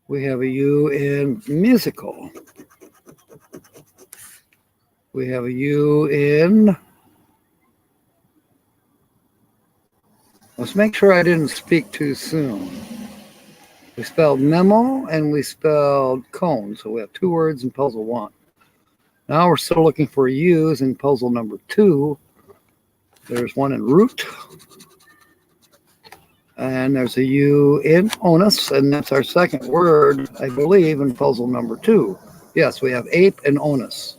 We have a U in musical. We have a U in... Let's make sure I didn't speak too soon. We spelled memo and we spelled cone. So we have 2 words in puzzle 1. Now we're still looking for U's in puzzle number 2. There's one in root. And there's a U in onus. And that's our second word, I believe, in puzzle number 2. Yes, we have ape and onus.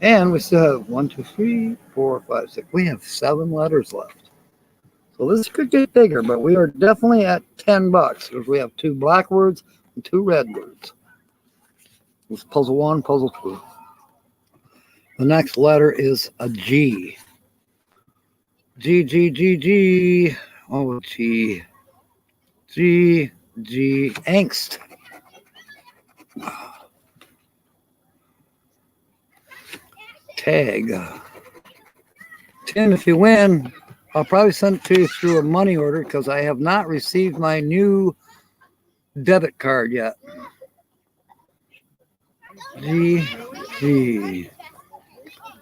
And we still have 1, 2, 3, 4, 5, 6. We have 7 letters left. So this could get bigger, but we are definitely at $10 because we have 2 black words and 2 red words. This is puzzle 1, puzzle 2. The next letter is a G. G, G, G, G. Oh, G. G, G. Angst. Tag. Tim, if you win, I'll probably send it to you through a money order because I have not received my new debit card yet. G.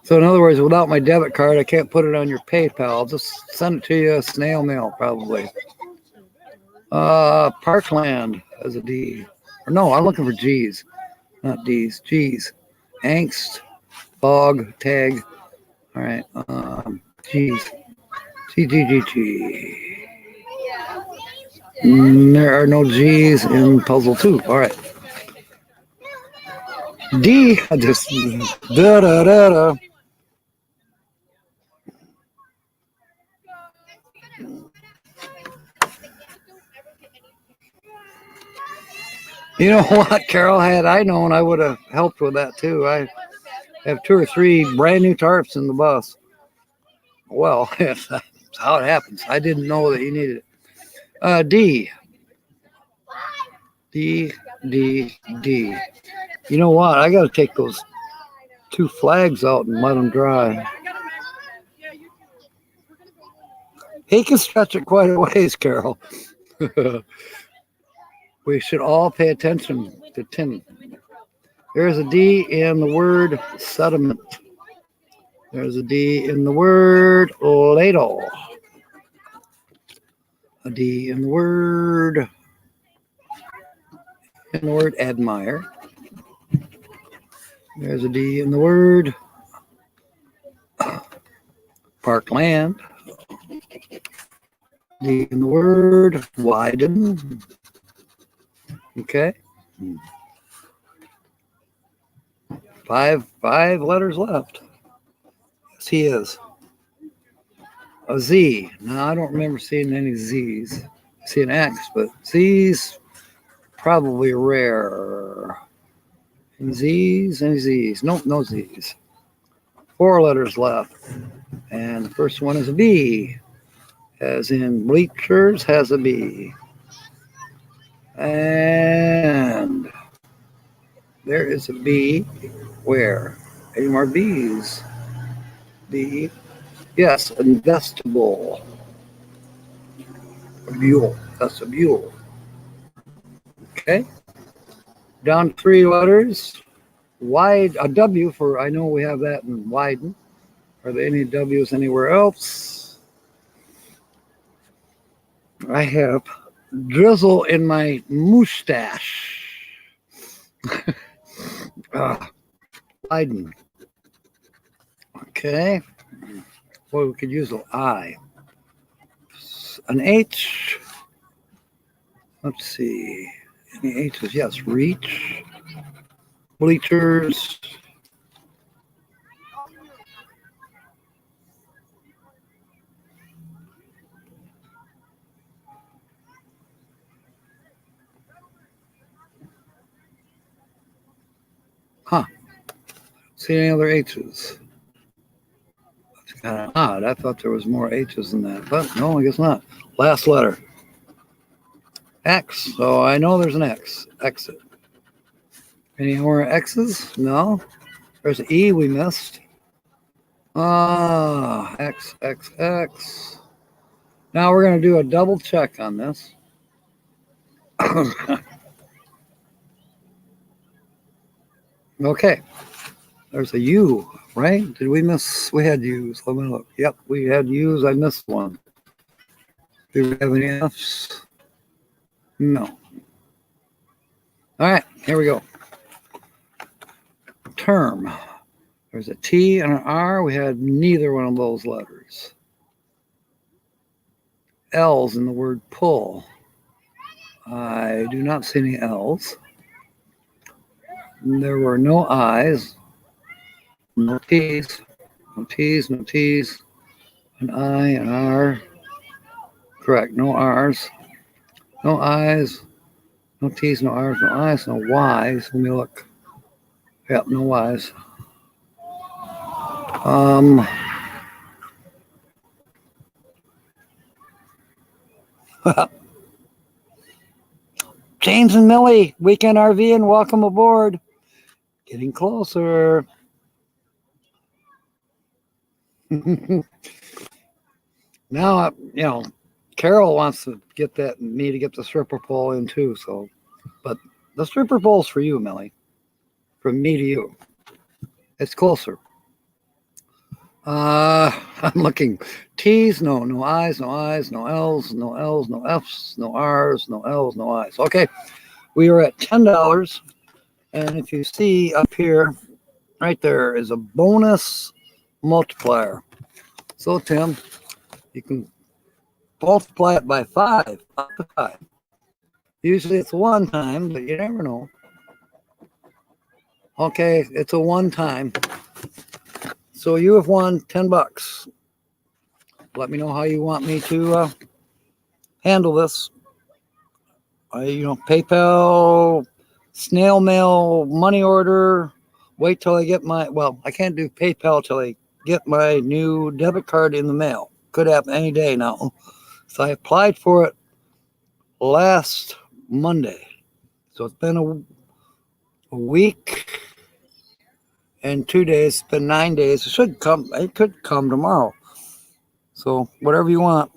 So in other words, without my debit card, I can't put it on your PayPal. I'll just send it to you snail mail probably. Parkland has a D. Or no, I'm looking for G's, not D's. G's. Angst, fog, tag. All right. G's. G. There are no G's in puzzle 2. All right. D. I just da. You know what, Carol? Had I known, I would have helped with that too. I have 2 or 3 brand new tarps in the bus. Well, that's how it happens. I didn't know that you needed it. D. You know what? I got to take those 2 flags out and let them dry. He can stretch it quite a ways, Carol. We should all pay attention to Tim. There's a D in the word sediment. There's a D in the word ladle. A D in the word admire. There's a D in the word parkland. D in the word widen. Okay. 5 letters left. Yes, he is. A Z. Now, I don't remember seeing any Z's. I see an X, but Z's probably rare. Any Z's? Nope, no Z's. 4 letters left. And the first one is a B. As in bleachers has a B. And there is a B. Where? Any more B's? B. Yes, investable. Mule. That's a mule. Okay. Down to 3 letters. Wide, a W for, I know we have that in widen. Are there any W's anywhere else? I have drizzle in my mustache. Widen. Okay. Boy, we could use an I. An H. Let's see. Any H's? Yes. Reach. Bleachers. Huh. See any other H's? That's kind of odd. I thought there was more H's than that, but no, I guess not. Last letter. X. So I know there's an X. Exit. Any more X's? No. There's an E we missed. X, X, X. Now we're going to do a double check on this. Okay. There's a U, right? Did we miss? We had U's. Let me look. Yep, we had U's. I missed one. Do we have any F's? No. All right, here we go. Term. There's a T and an R. We had neither one of those letters. L's in the word pull. I do not see any L's. There were no I's. No T's. No T's, no T's. An I, an R. Correct, no R's. No I's. No T's, no R's, no I's, no Y's. Let me look. Yep, no Y's. James and Millie, Weekend RV, and welcome aboard. Getting closer. Now, Carol wants to get me to get the stripper pole in too. So, but the stripper pole's for you, Millie. From me to you. It's closer. I'm looking. T's, no I's, no I's, no L's, no L's, no F's, no R's, no L's, no I's. Okay, we are at $10. And if you see up here, right there is a bonus multiplier. So, Tim, you can multiply it by 5, up to 5. Usually it's one time, but you never know. Okay, it's a one time. So you have won $10. Let me know how you want me to handle this. PayPal, snail mail, money order. Wait till I get I can't do PayPal till I get my new debit card in the mail. Could happen any day now. So I applied for it last Monday. So it's been a week and 2 days. It's been 9 days. It could come tomorrow. So whatever you want.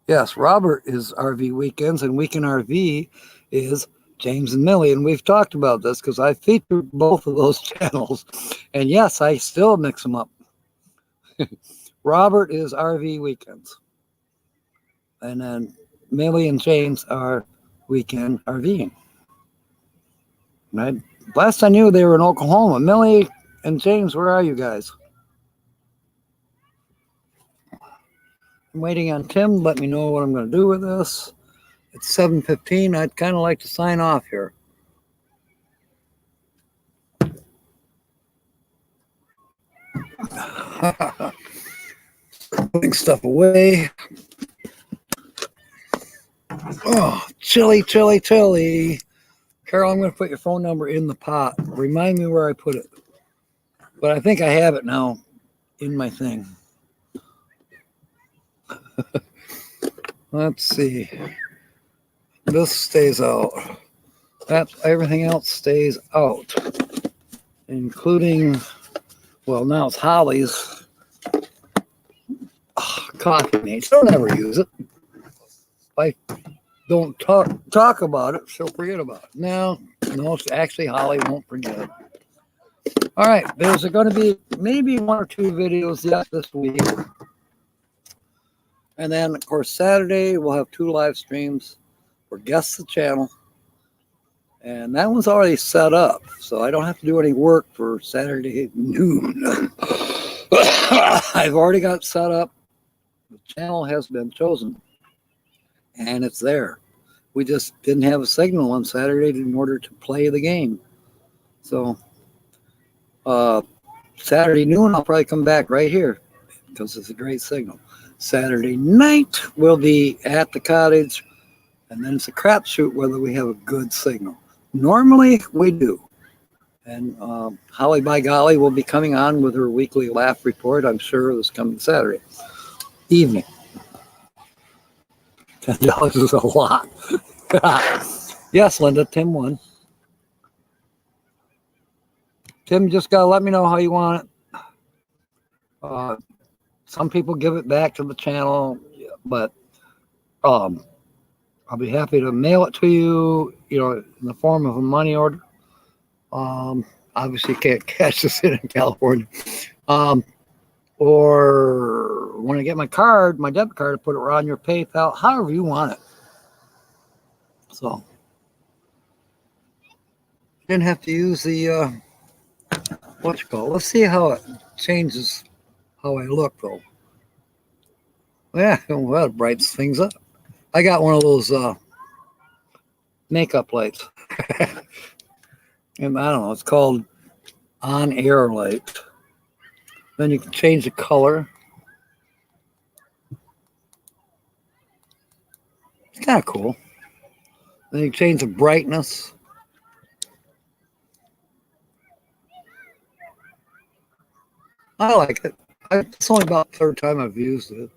Yes, Robert is RV Weekends, and Weekend RV is James and Millie. And we've talked about this because I featured both of those channels. And yes, I still mix them up. Robert is RV Weekends. And then Millie and James are Weekend RVing. Right? Last I knew, they were in Oklahoma. Millie and James, where are you guys? I'm waiting on Tim. Let me know what I'm going to do with this. It's 7:15. I'd kind of like to sign off here. Putting stuff away. Oh, chili. Carol, I'm going to put your phone number in the pot. Remind me where I put it. But I think I have it now in my thing. Let's see. This stays out. Everything else stays out. including, well, now it's Holly's coffee mate. She'll never use it. If I don't talk about it, she'll forget about it. No, it's actually Holly won't forget. All right, there's going to be maybe 1 or 2 videos yet this week. And then, of course, Saturday we'll have 2 live streams for Guess the Channel. And that one's already set up, so I don't have to do any work for Saturday noon. I've already got it set up. The channel has been chosen, and it's there. We just didn't have a signal on Saturday in order to play the game. So Saturday noon, I'll probably come back right here because it's a great signal. Saturday night, we'll be at the cottage, and then it's a crapshoot whether we have a good signal. Normally, we do. And Holly, by golly, will be coming on with her weekly laugh report, I'm sure, this coming Saturday evening. $10 is a lot. Yes, Linda, Tim won. Tim, just got to let me know how you want it. Some people give it back to the channel, but I'll be happy to mail it to you, in the form of a money order. Obviously, you can't cash this in California. Or when I get my card, my debit card, I put it on your PayPal, however you want it. So, didn't have to use the, Let's see how it changes how I look, though. Yeah, well, it brightens things up. I got one of those makeup lights. And I don't know, it's called on-air light. Then you can change the color. It's kind of cool. Then you change the brightness. I like it. It's only about the 3rd time I've used it.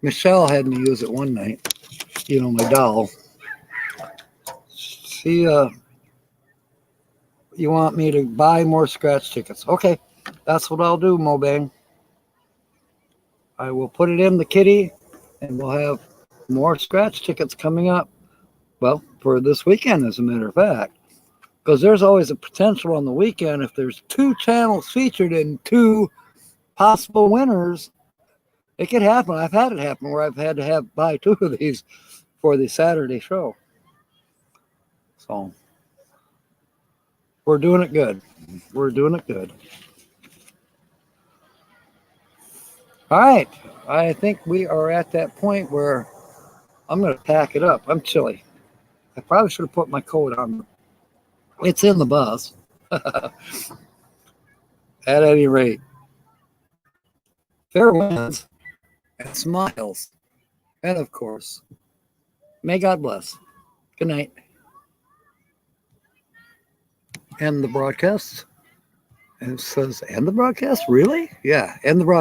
Michelle had me use it one night. My doll. She, you want me to buy more scratch tickets? Okay, that's what I'll do, Mobang. I will put it in the kitty, and we'll have more scratch tickets coming up. Well, for this weekend, as a matter of fact. Because there's always a potential on the weekend if there's 2 channels featured and 2 possible winners. It could happen. I've had it happen where I've had to buy 2 of these for the Saturday show. So we're doing it good. We're doing it good. All right. I think we are at that point where I'm going to pack it up. I'm chilly. I probably should have put my coat on. It's in the bus. At any rate, fair winds and smiles. And of course, may God bless. Good night. End the broadcast. And it says, end the broadcast? Really? Yeah, end the broadcast.